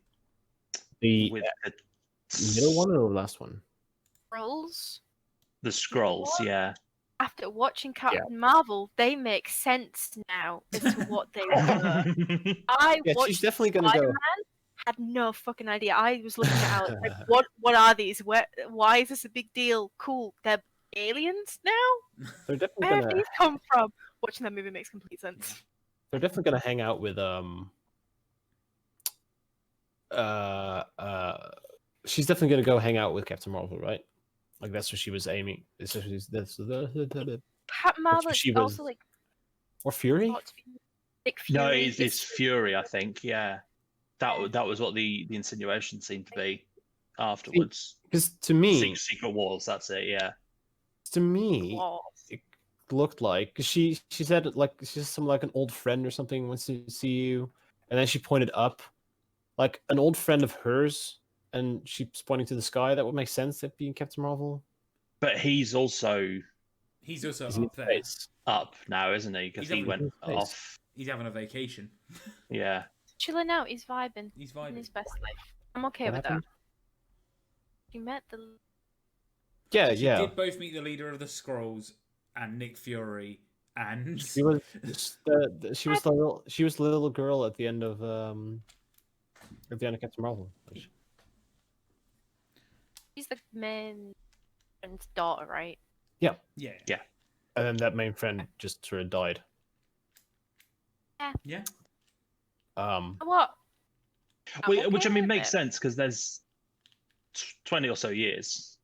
With the middle one or the last one? Scrolls. The scrolls, yeah. After watching Captain Marvel, they make sense now as to what they were. She's definitely gonna Spider-Man, go. had no fucking idea. I was looking at Alex like, what are these? Why is this a big deal? Cool, they're aliens now? They're definitely Where have these come from? Watching that movie makes complete sense. They're definitely gonna hang out with she's definitely gonna go hang out with Captain Marvel, right? Like that's what she was aiming. Captain Marvel is also like, or Fury? No, it's Fury, I think. Yeah, that was what the insinuation seemed to be afterwards. Because to me, Secret Wars. That's it. Yeah. To me, it looked like she said like she's some like an old friend or something wants to see you, and then she pointed up, like an old friend of hers. And she's pointing to the sky. That would make sense. That being Captain Marvel. But he's also up there. Up now, isn't he? Because he went off. He's having a vacation. Yeah. Chilling out. He's vibing. He's vibing. In his best life. I'm okay with that. You met the. Yeah. She did both meet the leader of the Skrulls and Nick Fury, and she was the little girl at the end of Captain Marvel. She's the main friend's daughter, right? Yeah. Yeah. And then that main friend just sort of died. Yeah. What? Which I mean makes sense because there's 20 or so years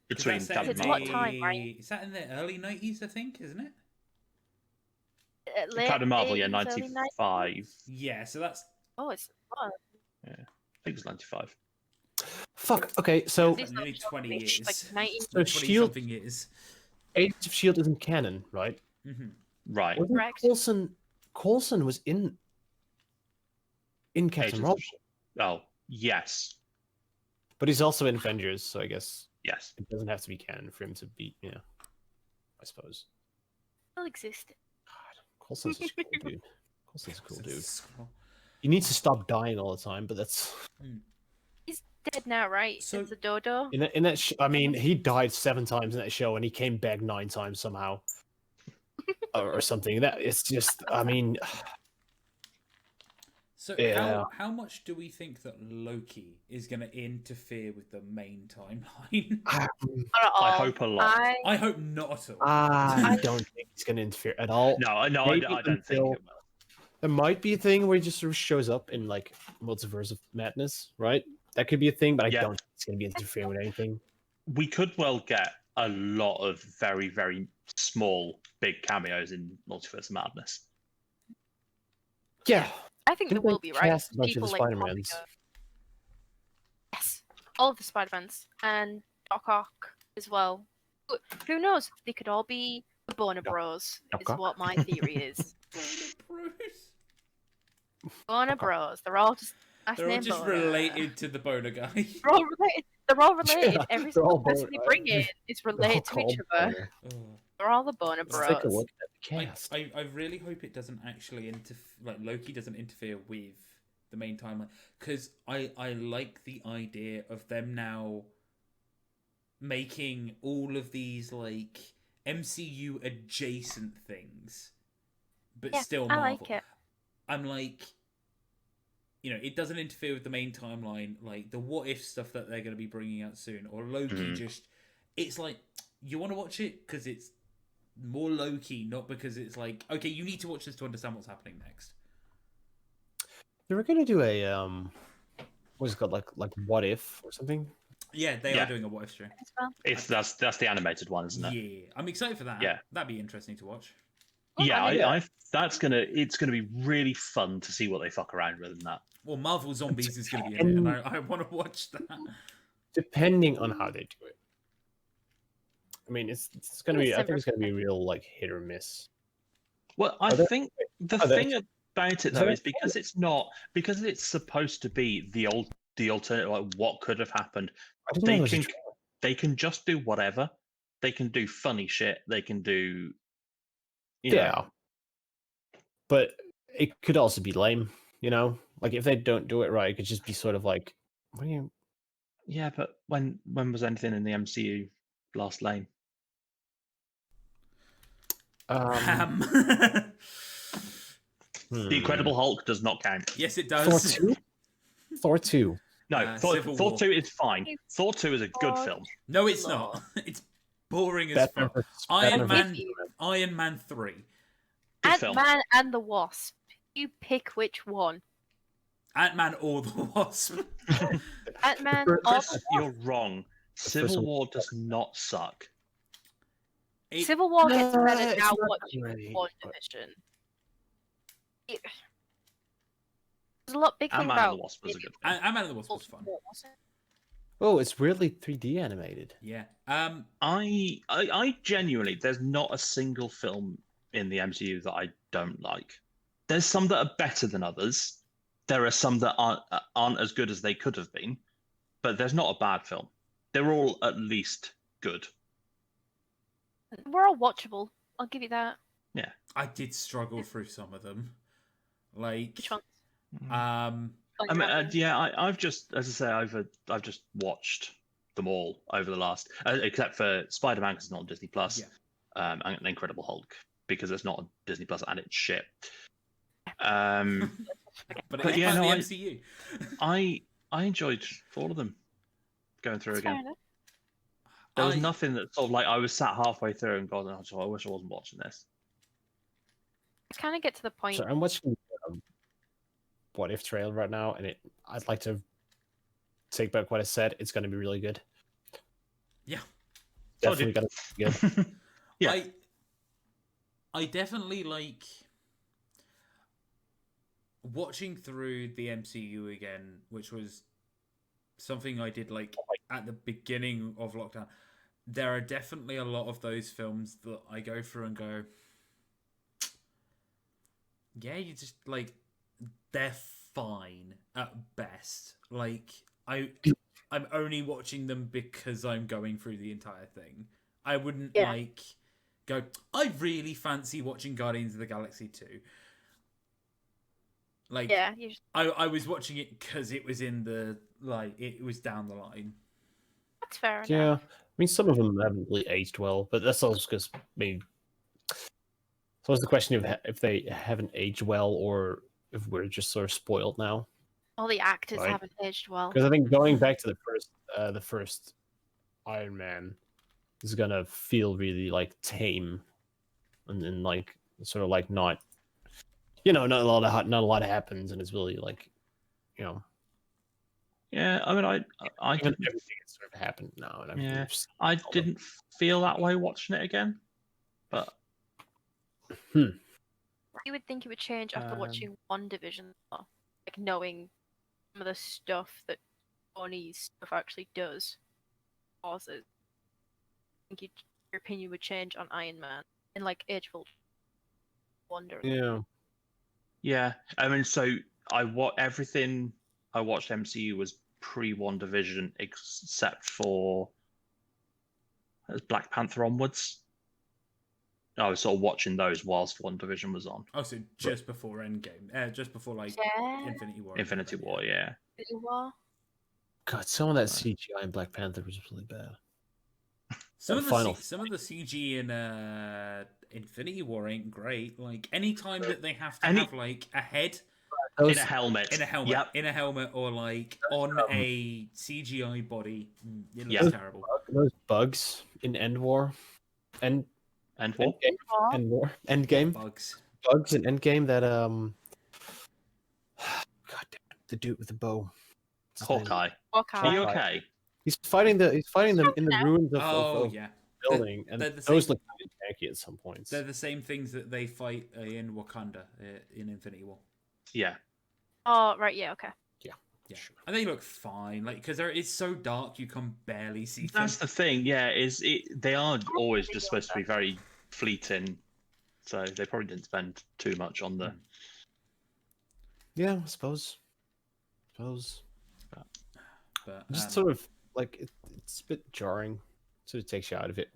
between Captain Marvel. Time, right? Is that in the early 90s? I think, isn't it? Captain Marvel, 95. Yeah, so that's. Oh, it's. Yeah, I think it's 95. Fuck. Okay, so nearly 20 years. Like so Shield. Something years. Agents of Shield isn't canon, right? Mm-hmm. Right. Coulson was in Captain Marvel. Oh, yes. But he's also in Avengers, so I guess yes, it doesn't have to be canon for him to be. Yeah, I suppose. Still existed. God, Coulson's a cool dude. Coulson's a cool dude. He needs to stop dying all the time, but that's. He's dead now, right? So the dodo. In that, I mean, he died 7 times in that show, and he came back 9 times somehow, or something. That it's just, I mean. So how much do we think that Loki is going to interfere with the main timeline? I hope a lot. I hope not at all. I don't think he's going to interfere at all. No, I don't think it will. There might be a thing where he just sort of shows up in like Multiverse of Madness, right? That could be a thing, but I don't think it's going to be interfering with anything. We could well get a lot of very, very small, big cameos in Multiverse of Madness. Yeah. I think there will be, right? Cast a bunch of People the like Spider-Mans. Yes, all of the Spider-Mans and Doc Ock as well. Who knows? They could all be the Boner Bros. Doc Is Ock? what my theory is. Bruce. Boner Bros. They're all just last They're all name just Boner. related to the boner guy. They're all related. They're all related. Yeah, Every they're all single person they bring in is related to each other. Oh. They're all the Boner Let's take a Bros. look at the cast. I really hope it doesn't actually like Loki doesn't interfere with the main timeline, because I like the idea of them now making all of these like MCU adjacent things, but Yeah, still I Marvel. like it. I'm like, it doesn't interfere with the main timeline, like the what if stuff that they're going to be bringing out soon, or Loki. Just, it's like you want to watch it because it's more Loki, not because it's like, okay, you need to watch this to understand what's happening next. They were gonna do a what's it called, like what if or something? Yeah, they are doing a what if stream. As well. That's the animated one, isn't it? Yeah, I'm excited for that. Yeah. That'd be interesting to watch. Well, Yeah, I mean, it's gonna be really fun to see what they fuck around with in that. Well, Marvel Zombies is going to be in it, and I want to watch that. Depending on how they do it. I mean, it's gonna be. I think it's gonna be real like hit or miss. Well, I think the thing about it though is because it's supposed to be the alternative, like what could have happened. They can just do whatever. They can do funny shit. They can do. But it could also be lame. Like if they don't do it right, it could just be sort of like, what do you? Yeah, but when was anything in the MCU last lame? The Incredible Hulk does not count. Yes, it does. Thor 2. No, Thor 2 is fine. Thor 2 is a good film. No, it's not. It's boring as fuck. Iron Man 3. Ant-Man and the Wasp. You pick which one. Ant-Man or the Wasp. Ant-Man or the Wasp. You're wrong. Civil War does not suck. Civil War gets better now watching WandaVision. There's a lot big thing Ant-Man about and the Wasp was a good film. Ant-Man and the Wasp was fun. Oh, it's weirdly 3D animated. Yeah. I genuinely, there's not a single film in the MCU that I don't like. There's some that are better than others. There are some that aren't as good as they could have been, but there's not a bad film. They're all at least good. We're all watchable. I'll give you that. Yeah. I did struggle through some of them. Like, which ones? I've just, as I say, I've just watched them all over the last, except for Spider-Man because it's not on Disney Plus, and Incredible Hulk because it's not on Disney Plus and it's shit. But it's the MCU. I enjoyed all of them going through again. There was nothing that sort of like I was sat halfway through and going, I wish I wasn't watching this. Let's kind of get to the point. So I'm watching What If trailer right now, and I'd like to take back what I said. It's going to be really good. Yeah, definitely going to be good. Yeah, I definitely like watching through the MCU again, which was something I did like at the beginning of lockdown. There are definitely a lot of those films that I go through and go, yeah, you just like, they're fine at best. Like I'm only watching them because I'm going through the entire thing. I wouldn't like go, I really fancy watching Guardians of the Galaxy 2. Like, I was watching it because it was in the, like, it was down the line. That's fair enough. Yeah, I mean, some of them haven't really aged well, but that's also because, so it's the question of if they haven't aged well or if we're just sort of spoiled now. All the actors haven't aged well. Because I think going back to the first Iron Man is gonna feel really like tame, and like sort of like not a lot happens, and it's really like, Yeah, I mean, I Even didn't, everything that's sort of happened now, and yeah, everything. I didn't feel that way watching it again, but You would think it would change after Um, watching Wandavision, though. Like knowing some of the stuff that Tony's stuff actually does causes. I think your opinion would change on Iron Man and like Age of Ultron. Wonder. Yeah. yeah, I mean, so everything I watched MCU was pre WandaVision except for Black Panther onwards. I was sort of watching those whilst WandaVision was on. Oh, so just before Endgame, just before like Yeah. Infinity War. Infinity War, yeah. War. God, some of that CGI in Black Panther was really bad. Some of the Final some of the CG in Infinity War ain't great. Like any time that they have to have like a head In a helmet. Yep. in a helmet, or like on a CGI body, it looks Yeah. terrible. Those bugs in End War, And what? Endgame, Bugs. bugs in Endgame. That God damn it, the dude with the bow. What's his name? Hawkeye. Hawkeye. Are you okay? He's fighting them in the ruins of, Oh of yeah, building, and they're the those same- look kind of janky at some points. they're the same things that they fight in Wakanda in Infinity War. Yeah. Oh right, yeah, okay. Yeah, and they look fine, like because it's so dark you can barely see them. That's the thing, yeah, they are always just supposed to be very fleeting, so they probably didn't spend too much on the. Yeah, I suppose. But Just sort of like it's a bit jarring. Sort of takes you out of it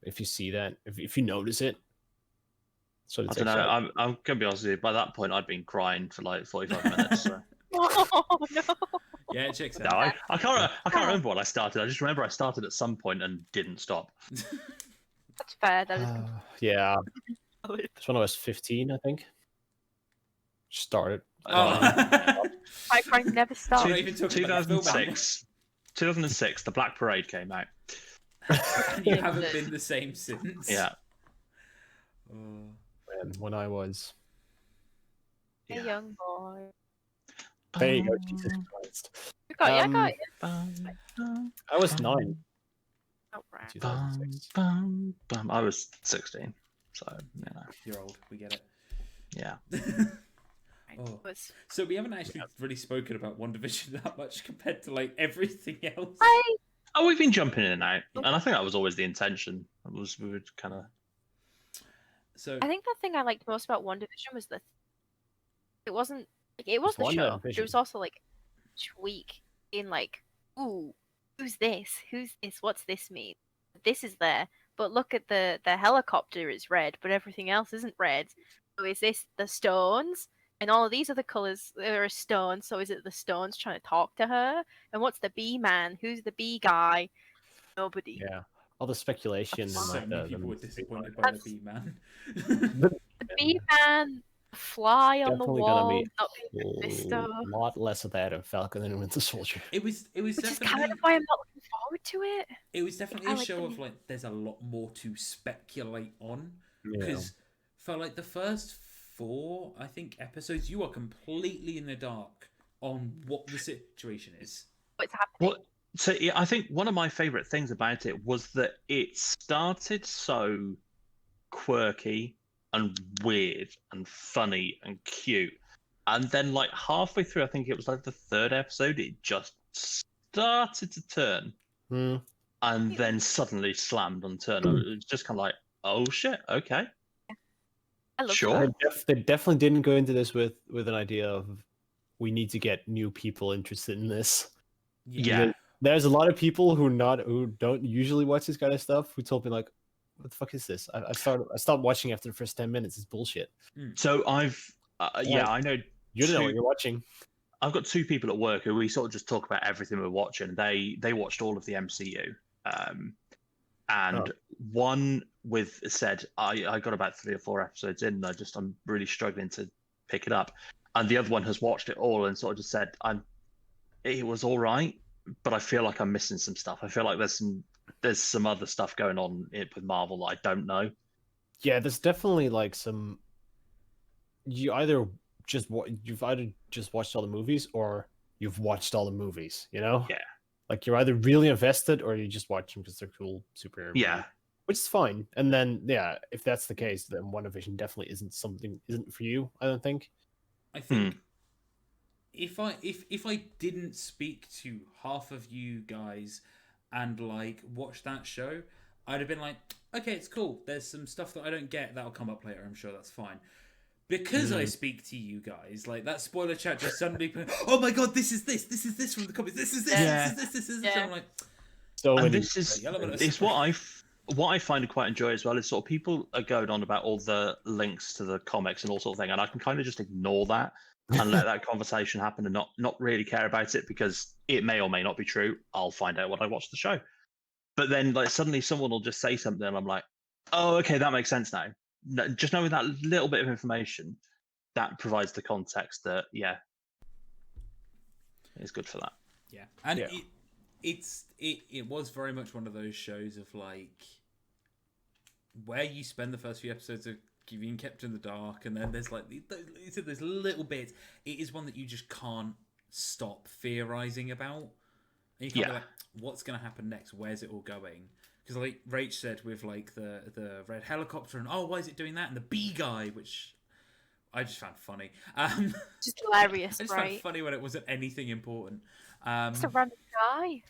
if you see that, if you notice it. Sort of I takes don't know. you out. I'm gonna be honest with you. By that point, I'd been crying for like 45 minutes. So. Oh no. yeah, it checks No, out. I can't remember when I started. I just remember I started at some point and didn't stop. That's fair. That is Yeah, valid. it's when I was 15, I think. Started. Oh. My crying never stops. Not even talking about the film, 2006, The Black Parade came out. and you haven't been the same since. Yeah. when I was. A young boy. There you go, Jesus Christ. You got, I got you. I was 9. Oh, right. 2006. I was 16, so you know. You're old. We get it. Yeah. Oh. So we haven't actually really spoken about WandaVision that much compared to like everything else. Oh, we've been jumping in and out, and I think that was always the intention. We would kind of. So I think the thing I liked most about WandaVision was it wasn't like, it was the show. But it was also like tweak in like, ooh, who's this? Who's this? What's this mean? This is there, but look at the helicopter is red, but everything else isn't red. So is this the stones? And all of these other colors are stones. So is it the stones trying to talk to her? And what's the bee man? Who's the bee guy? Nobody. Yeah, all the speculation and so like many people were disappointed by the Bee Man. The bee man, fly on the Definitely wall, gonna not being Mephisto. a lot less of that in Falcon and Winter Soldier. It was Which is definitely kind of why I'm not looking forward to it. it was definitely I a like show them. of like there's a lot more to speculate on Yeah. because for like the first 4 I think episodes you are completely in the dark on what the situation is. What's happening? Well, so yeah, I think one of my favorite things about it was that it started so quirky and weird and funny and cute, and then like halfway through, I think it was like the 3rd episode, it just started to turn, and then suddenly slammed on turn. It was just kind of like, oh shit, okay, I love sure. They definitely didn't go into this with an idea of we need to get new people interested in this. Yeah. There's a lot of people who don't usually watch this kind of stuff who told me like, what the fuck is this? I stopped watching after the first 10 minutes. It's bullshit. So I've I know You don't know what you're watching. I've got 2 people at work who we sort of just talk about everything we're watching. They watched all of the MCU, and one said I got about 3 or 4 episodes in. And I'm really struggling to pick it up, and the other one has watched it all and sort of just said it was all right, but I feel like I'm missing some stuff. I feel like there's some other stuff going on with Marvel that I don't know. Yeah, there's definitely like you've either just watched all the movies or you've watched all the movies. You know? Yeah. Like you're either really invested or you just watch them because they're cool superhero movies. Yeah. Which is fine. And then if that's the case, then WandaVision definitely isn't for you, I don't think. I think if I didn't speak to half of you guys and like watch that show, I'd have been like, okay, it's cool. There's some stuff that I don't get that'll come up later. I'm sure that's fine. Because I speak to you guys, like that spoiler chat just suddenly, oh my god, this is this from the comics, this is this, this is this. I'm like, and this is what I find quite enjoy as well is sort of people are going on about all the links to the comics and all sort of thing, and I can kind of just ignore that and let that conversation happen and not really care about it because it may or may not be true. I'll find out when I watch the show. But then like suddenly someone will just say something and I'm like, oh, okay, that makes sense now. Just knowing that little bit of information, that provides the context that, it's good for that. Yeah. And it was very much one of those shows of like, where you spend the first few episodes of being kept in the dark, and then there's like there's little bits. It is one that you just can't stop theorizing about. And you can't be like, what's going to happen next? Where's it all going? Because like Rach said with like the red helicopter and why is it doing that? And the bee guy, which I just found funny. Just hilarious, I just found it funny when it wasn't anything important. It's a random guy.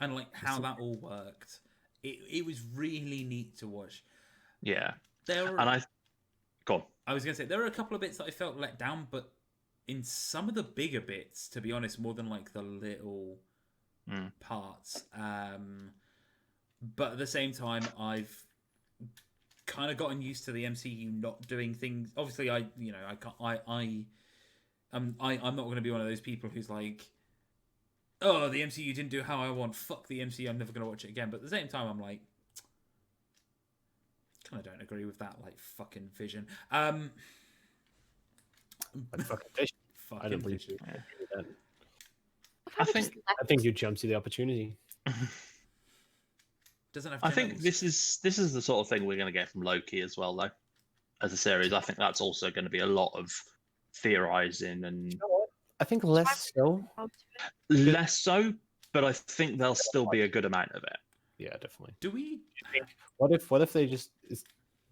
And like how that all worked. It was really neat to watch. Yeah. Go on. I was going to say, there were a couple of bits that I felt let down, but in some of the bigger bits, to be honest, more than like the little parts. But at the same time, I've kind of gotten used to the MCU not doing things. Obviously, I'm not going to be one of those people who's like, oh, the MCU didn't do how I want. Fuck the MCU. I'm never going to watch it again. But at the same time, I'm like, kind of don't agree with that. Like fucking Vision. Fucking Vision. Fucking I don't believe Vision. you. I think you jumped to the opportunity. Doesn't have. I think this is the sort of thing we're going to get from Loki as well, though. As a series, I think that's also going to be a lot of theorizing and. You know what? I think less so. Less so, but I think there'll still be a good amount of it. Yeah, definitely. Do we? What if they just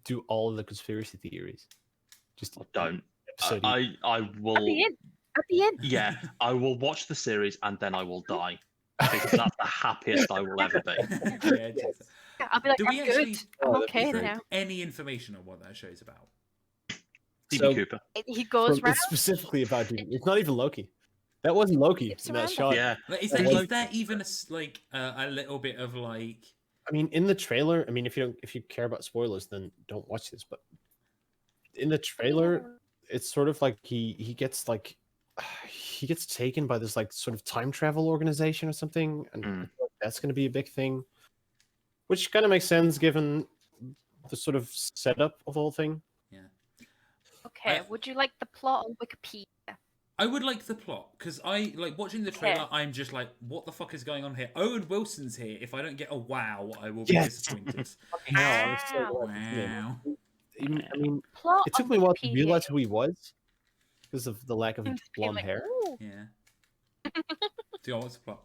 do all of the conspiracy theories? Just don't. I will. At the end. Yeah, I will watch the series and then I will die because that's the happiest I will ever be. Yeah, I'll be like, I'm good. I'm okay now. Any information on what that show is about? DB Cooper. He goes around. It's specifically about DB. It's not even Loki. That wasn't Loki in that shot. Yeah. Is there even a little bit of like? I mean, in the trailer. I mean, if you care about spoilers, then don't watch this. But in the trailer, it's sort of like he gets taken by this like sort of time travel organization or something, and I feel like that's going to be a big thing, which kind of makes sense given the sort of setup of the whole thing. Yeah. Okay. Would you like the plot on Wikipedia? I would like the plot because I like watching the trailer. I'm just like, what the fuck is going on here? Owen Wilson's here. If I don't get a wow, I will be disappointed. Wow. Wow. I mean, it took me a while to realize who he was because of the lack of blonde hair. Yeah. So what's the plot?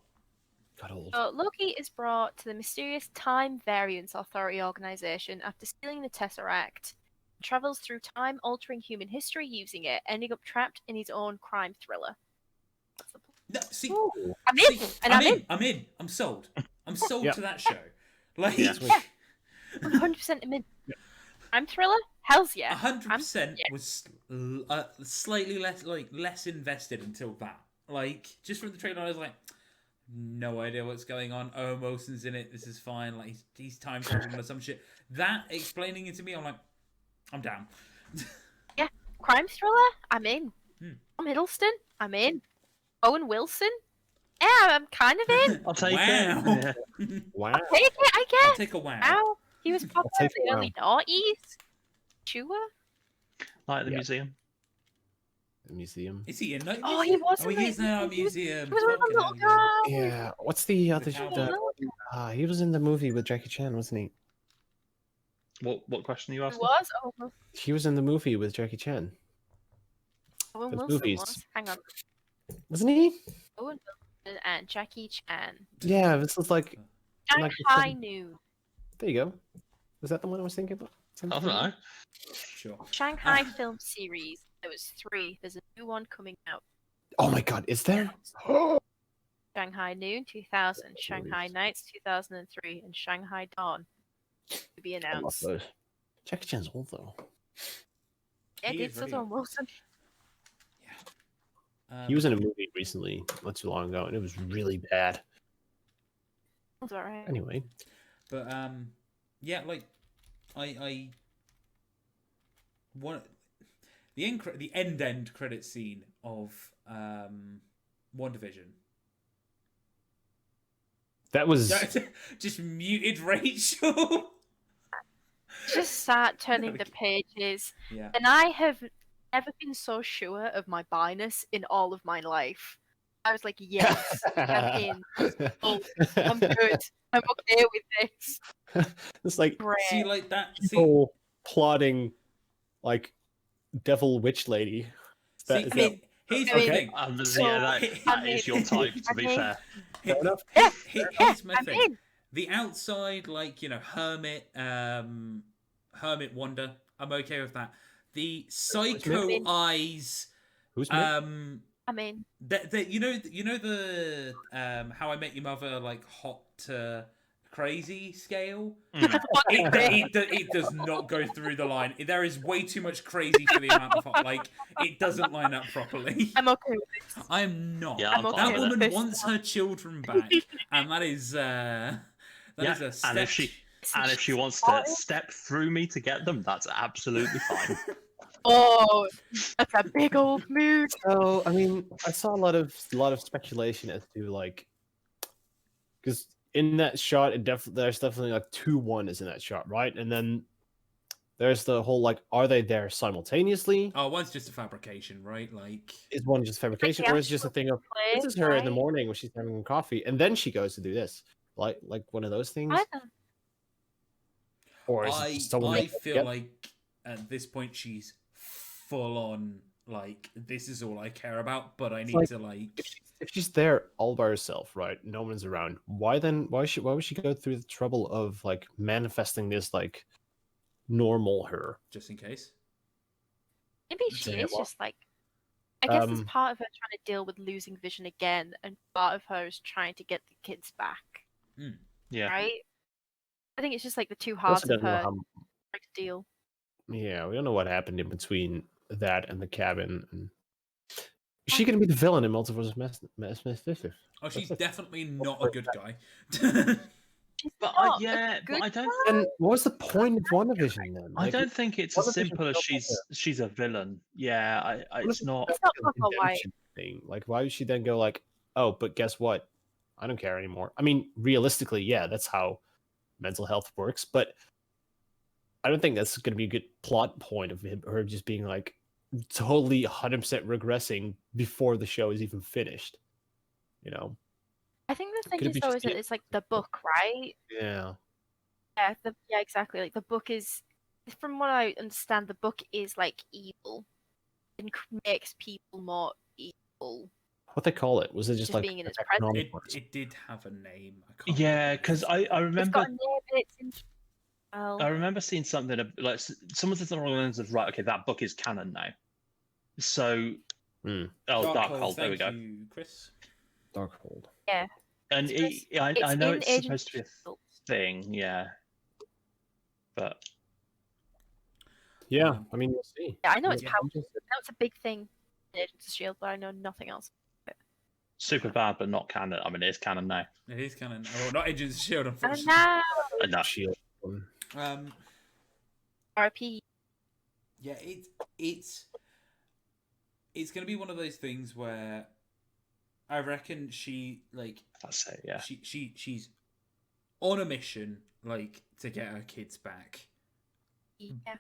Got old. Loki is brought to the mysterious Time Variance Authority organization after stealing the Tesseract. Travels through time, altering human history using it, ending up trapped in his own crime thriller. No, see, I'm in. I'm in. I'm sold. I'm sold to that show. Like, 100% I'm in. Crime thriller? Hell's yeah. 100% was slightly less invested until that. Like, just from the trailer, I was like, no idea what's going on. Owen Wilson's in it. This is fine. Like, he's time traveling or some shit. That explaining it to me, I'm like, I'm down. Yeah, crime thriller. I'm in. Tom Hiddleston. I'm in. Owen Wilson. Yeah, I'm kind of in. I'll take it. Wow. I'll take it, I guess. I'll take a wow. Wow. He was popular in the early noughties. Sure. Like the museum. The museum. Is he in? No, oh, he was. Oh, he is now a museum. He was one of the little guys. Yeah. What's the other? He was in the movie with Jackie Chan, wasn't he? What question are you asking? He was in the movie with Jackie Chan. Owen Wilson was. Hang on. Wasn't he? Owen Wilson and Jackie Chan. Yeah, this is like the Shanghai same- Noon. There you go. Was that the one I was thinking about? I don't know. Sure. Shanghai film series. There was 3. There's a new one coming out. Oh my god, is there? Shanghai Noon 2000, Shanghai Nights 2003, and Shanghai Dawn to be I love announced. those. Jackie Chan's old though. Yeah, He did is really Owen Wilson. He was in a movie recently, not too long ago, and it was really bad. That's alright. Anyway, But yeah, like I want the end credit scene of WandaVision. that was Just muted Rachel. Just start turning the pages. Yeah. And I have never been so sure of my biness in all of my life. I was like, yes, I'm in. Oh, I'm good. I'm okay with this. it's like Great. See, like that. people plotting like devil witch lady. Here's the thing. That is your type, to be fair. Fair enough. Yeah, Here's my I'm thing. in. The outside, like, Hermit Wanda, I'm okay with that. The psycho Who's eyes, Who's me? I mean, you know the How I Met Your Mother, like, hot to crazy scale. It does not go through the line. There is way too much crazy for the amount of hot. Like, it doesn't line up properly. I'm okay with this. I'm not. Yeah, I'm okay That with woman this. wants her children back, and that is is a step. And if she wants to step through me to get them, that's absolutely fine. Oh, that's a big old mood. So I mean, I saw a lot of speculation as to like, because in that shot, there's definitely like 2 Wandas in that shot, right? And then there's the whole like, are they there simultaneously? Oh, one's just a fabrication, right? Like, Is one just fabrication, Like the or is it just a thing of this is her in the morning when she's having coffee, and then she goes to do this, like one of those things? Or is it just someone I they feel get? like at this point she's full on like, this is all I care about, but I need like- to like. If she's there all by herself, right? No one's around. Why would she go through the trouble of like manifesting this like normal her? Just in case. Maybe she Yeah, is well, just like. I guess it's um, part of her trying to deal with losing Vision again, and part of her is trying to get the kids back. Yeah. Right? I think it's just like the 2 we halves also of don't know her how. trying to deal. Yeah, we don't know what happened in between that and the cabin. And is she going to be the villain in Multiverse of Madness? Oh, she's definitely not a good guy. But not but I don't. And what was the point of WandaVision then? I Like, don't think it's as WandaVision simple as felt like she's a villain. Yeah, it's not. It's not a black or white. redemption thing. Like, why would she then go like, oh, but guess what? I don't care anymore. I mean, realistically, yeah, that's how mental health works, but I don't think that's going to be a good plot point of her just being like totally 100% regressing before the show is even finished. You know? I think the thing Could it is be though just is that it's like the book, right? Yeah. Yeah, yeah, exactly. Like the book is, from what I understand, the book is like evil and makes people more evil. What they call it? Was it just Just like being in its Attack presence. on it, Titan? it did have a name. I can't Yeah, remember. because I It's remember got a name, but it's in. Well, I remember seeing something like someone said something along the lines of, right, okay, that book is canon now. So, Darkhold, there we go. Thank you, Chris. Darkhold. yeah. And It's I know in it's Agents supposed to be of a Shield. thing, yeah. But Yeah, I mean, we'll see. Yeah, I know it's Yeah. powerful. I know it's a big thing in Agents of Shield, but I know nothing else. super bad, but not canon. I mean, it is canon now. It is canon. Oh, not Agents of Shield, I unfortunately. know. No. Shield. RP. Yeah, it's gonna be one of those things where I reckon she like That's it, yeah. she's on a mission like to get her kids back. Yeah.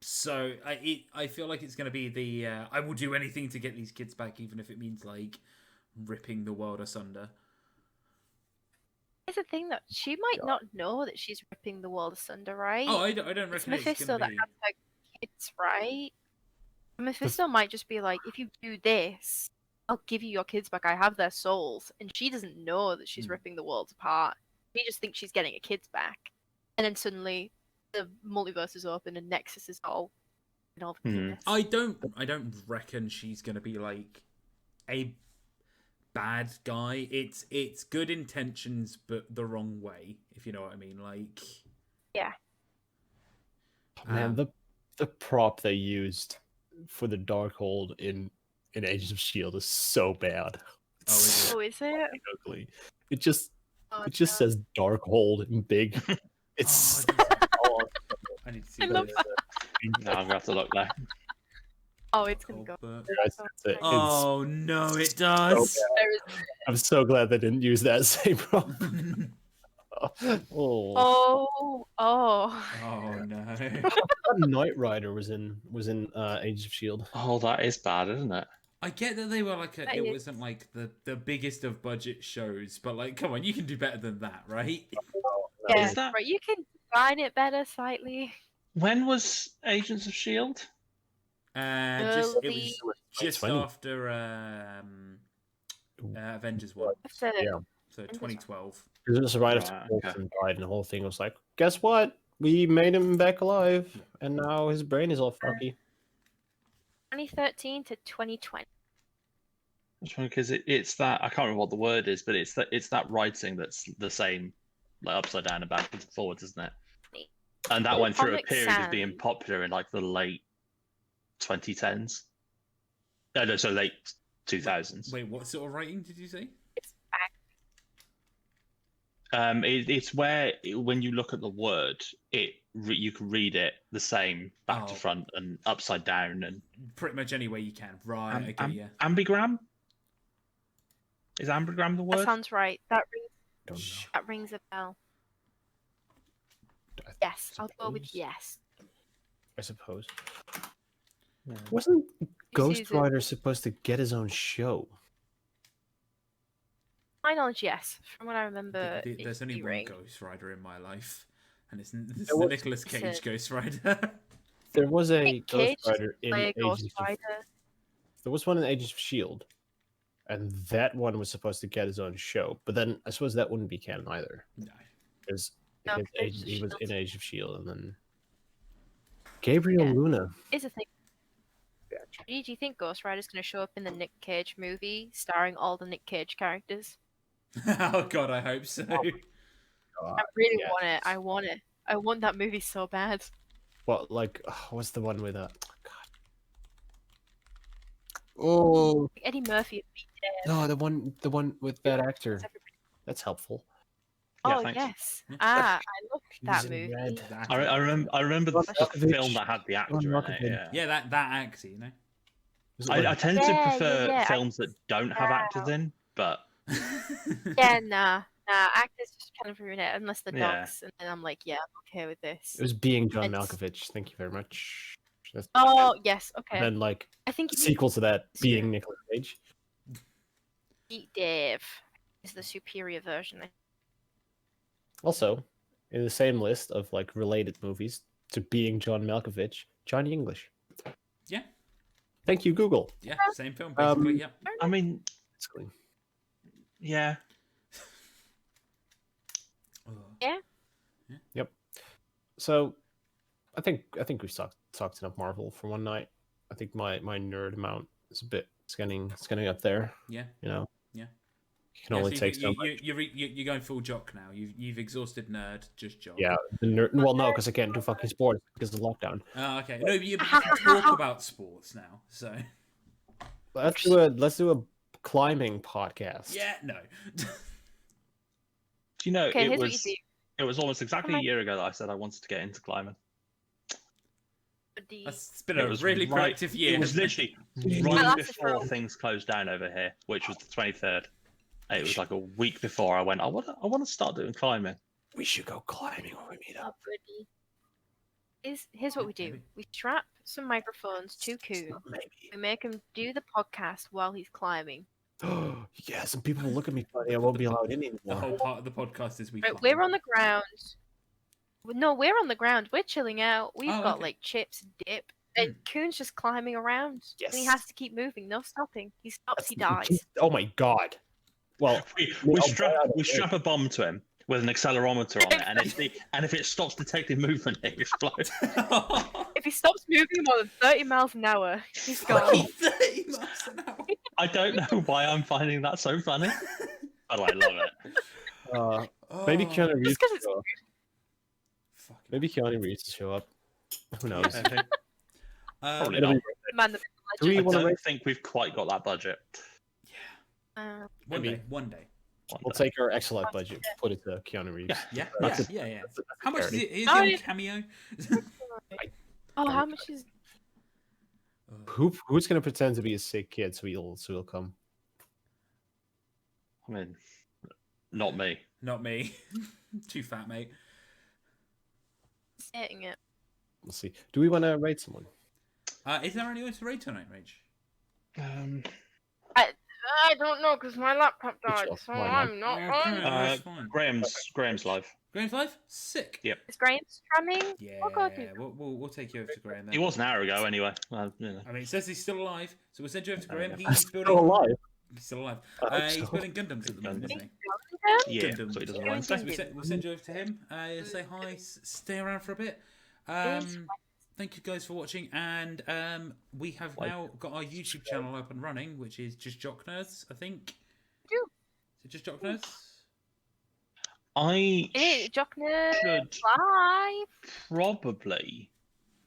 So I feel like it's gonna be the I will do anything to get these kids back, even if it means like ripping the world asunder. It's the thing that she might not know that she's ripping the world asunder, right? Oh, I don't It's reckon it's Mephisto gonna that be. has her kids, right? Mephisto might just be like, if you do this, I'll give you your kids back. I have their souls. And she doesn't know that she's ripping the world apart. She just thinks she's getting her kids back. And then suddenly the multiverse is open and Nexus is all in all the goodness. I don't reckon she's gonna be like a bad guy. It's good intentions but the wrong way, if you know what I mean. Like, yeah. Man, the prop they used for the Darkhold in Agents of S.H.I.E.L.D. is so bad. Oh, is it? Ugly. It just says Darkhold in big. It's I need to see I love that. No, I'm gonna have to look now. Oh, it's gonna go. Oh no, it does. So I'm so glad they didn't use that same prop. Oh no. Knight Rider was in Agents of S.H.I.E.L.D. Oh, that is bad, isn't it? I get that they were like it wasn't like the biggest of budget shows, but like, come on, you can do better than that, right? Yeah, Is that- right. You can design it better slightly. When was Agents of S.H.I.E.L.D.? It was Early- just 2020. after Avengers 1. Yeah. So 2012. It was right after Coulson died, and the whole thing was like, guess what? We made him back alive, and now his brain is all funky. 2013 to 2020. Because it's that, I can't remember what the word is, but it's that writing that's the same, like upside down and backwards and forwards, isn't it? And that went through a Comic period Sans. of being popular in like the late 2010s. No, so late 2000s. Wait, what sort of writing did you say? It's back. It's where when you look at the word, you can read it the same back to front and upside down and pretty much any way you can. Right? Okay, yeah. Ambigram. Is ambigram the word? That sounds right. That Don't know. rings a bell. Yes, I'll go with yes. I suppose. Wasn't Ghost Susan. Rider supposed to get his own show? My knowledge, yes. From what I remember, There's only one hearing. Ghost Rider in my life, and it's the was- Nicolas Cage Ghost Rider. There was a Nick Ghost Cage Rider in Play a Ghost Agents of... Rider. There was one in Agents of S.H.I.E.L.D., and that one was supposed to get his own show. But then I suppose that wouldn't be canon either. No. Because No, he was in Agents of S.H.I.E.L.D., and then... Gabriel Yeah. Luna. Is a thing. Do you think Ghost Rider's going to show up in the Nick Cage movie, starring all the Nick Cage characters? Oh god, I hope so. I really want it. I want it. I want that movie so bad. What, like, what's the one with God. Oh Eddie Murphy would be dead. no, the one with that actor. Everybody- That's helpful. Yeah, Oh thanks. yes. Yeah. I loved He was that in movie. Red. I remember the Wandavision. film that had the actor in it. Wandavision. Yeah. Yeah, that actor, you know. Was it I like- tend to Yeah, prefer yeah. films that don't have actors in, but Yeah, nah. Actors just kind of ruin it unless they're Yeah. dogs, and then I'm like, yeah, I'm okay with this. It was Being John It's- Malkovich. Thank you very much. That's- Oh yes, okay. And then like I think the sequel to that, Yeah. Being Nicolas Cage. Eat Dave is the superior version. Also, in the same list of like related movies to Being John Malkovich, Johnny English. Yeah. Thank you, Google. Yeah, same film basically. Yep. I mean, Basically. yeah. So, I think we've talked enough Marvel for one night. I think my nerd amount is a bit it's getting up there. Yeah. You know. Yeah. You can only so take so much. you're going full jock now. You've exhausted nerd, just jock. Yeah, the nerd. Well, no, because I can't do fucking sports because of lockdown. Oh, okay. No, but you can talk about sports now. So. Let's do a climbing podcast. Yeah. No. Do you know Okay, it here's what you was do. it was almost exactly a Come on. year ago that I said I wanted to get into climbing. It's been It a was really right- productive year. It was hasn't literally Well, right that's before from- things closed down over here, which was the 23rd. It was like a week before I went. I want to start doing climbing. We should go climbing when we meet Oh, up. goodie. Here's what we do. Maybe. We strap some microphones to Coon. Maybe. We make him do the podcast while he's climbing. Yeah, some people will look at me funny. I won't be allowed in The anymore. whole part of the podcast is we. Right, climb. we're on the ground. No, we're on the ground. We're chilling out. We've Oh, got okay. like chips, dip, And Coon's just climbing around. Yes. And he has to keep moving, no stopping. He stops, he dies. Oh my god. Well, we strap a bomb to him with an accelerometer on it, and if it stops detecting movement, it explodes. If he stops moving more than 30 miles an hour, he's gone. 30 miles an hour. I don't know why I'm finding that so funny, but I love it. Maybe Keanu Reeves. Just 'cause it's Maybe Keanu Reeves will show up. Who knows? Probably not. Man, Do we I want to? don't think we've quite got that budget. One day. We'll take our excellent budget, put it to Keanu Reeves. Yeah. That's How much is it? Is Oh, it yeah. a cameo? how much is... Who's gonna pretend to be a sick kid so he'll come? I mean, not me. Not me. Too fat, mate. Hitting it. We'll see. Do we want to rate someone? Is there anyone to rate tonight, Rage? I don't know, because my laptop died, off. so Why not? I'm not Okay. on. That's fine. Graham's live. Graham's live? Sick. Yep. Is Graham streaming? Yeah, Oh, God. we'll take you over to Graham then. He was an hour ago, anyway. I mean, it says he's still alive, so we'll send you over to Graham. He's He's still building. alive. He's still alive. I hope He's so. building Gundams at the moment, isn't he? Yeah, Gundams. so he doesn't Yeah. mind. So we'll send you over to him. Say hi. Stay around for a bit. Thank you guys for watching, and we have now got our YouTube channel up and running, which is just Jock Nerds, I think. Do. Is it just Jock Nerds? Hey, Jockner should live. probably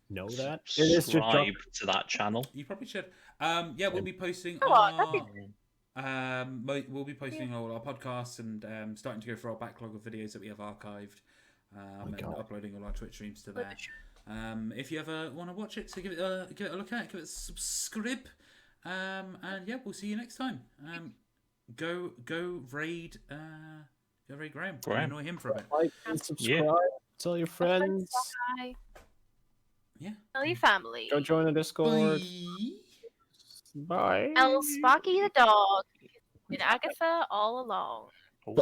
Know that it is just subscribe to that channel. You probably should. Yeah, we'll be posting Oh, that'd be we'll be posting all our podcasts and starting to go through our backlog of videos that we have archived, and God. uploading all our Twitch streams to there. If you ever want to watch it, so give it a look at it, give it a subscribe, and yeah, we'll see you next time. Go raid Graham. Annoy him for a bit. like and subscribe. Tell your friends. Bye. Yeah. Tell your family. Go join the Discord. Bye. Bye. El Sparky the dog. With Agatha all along. Oh.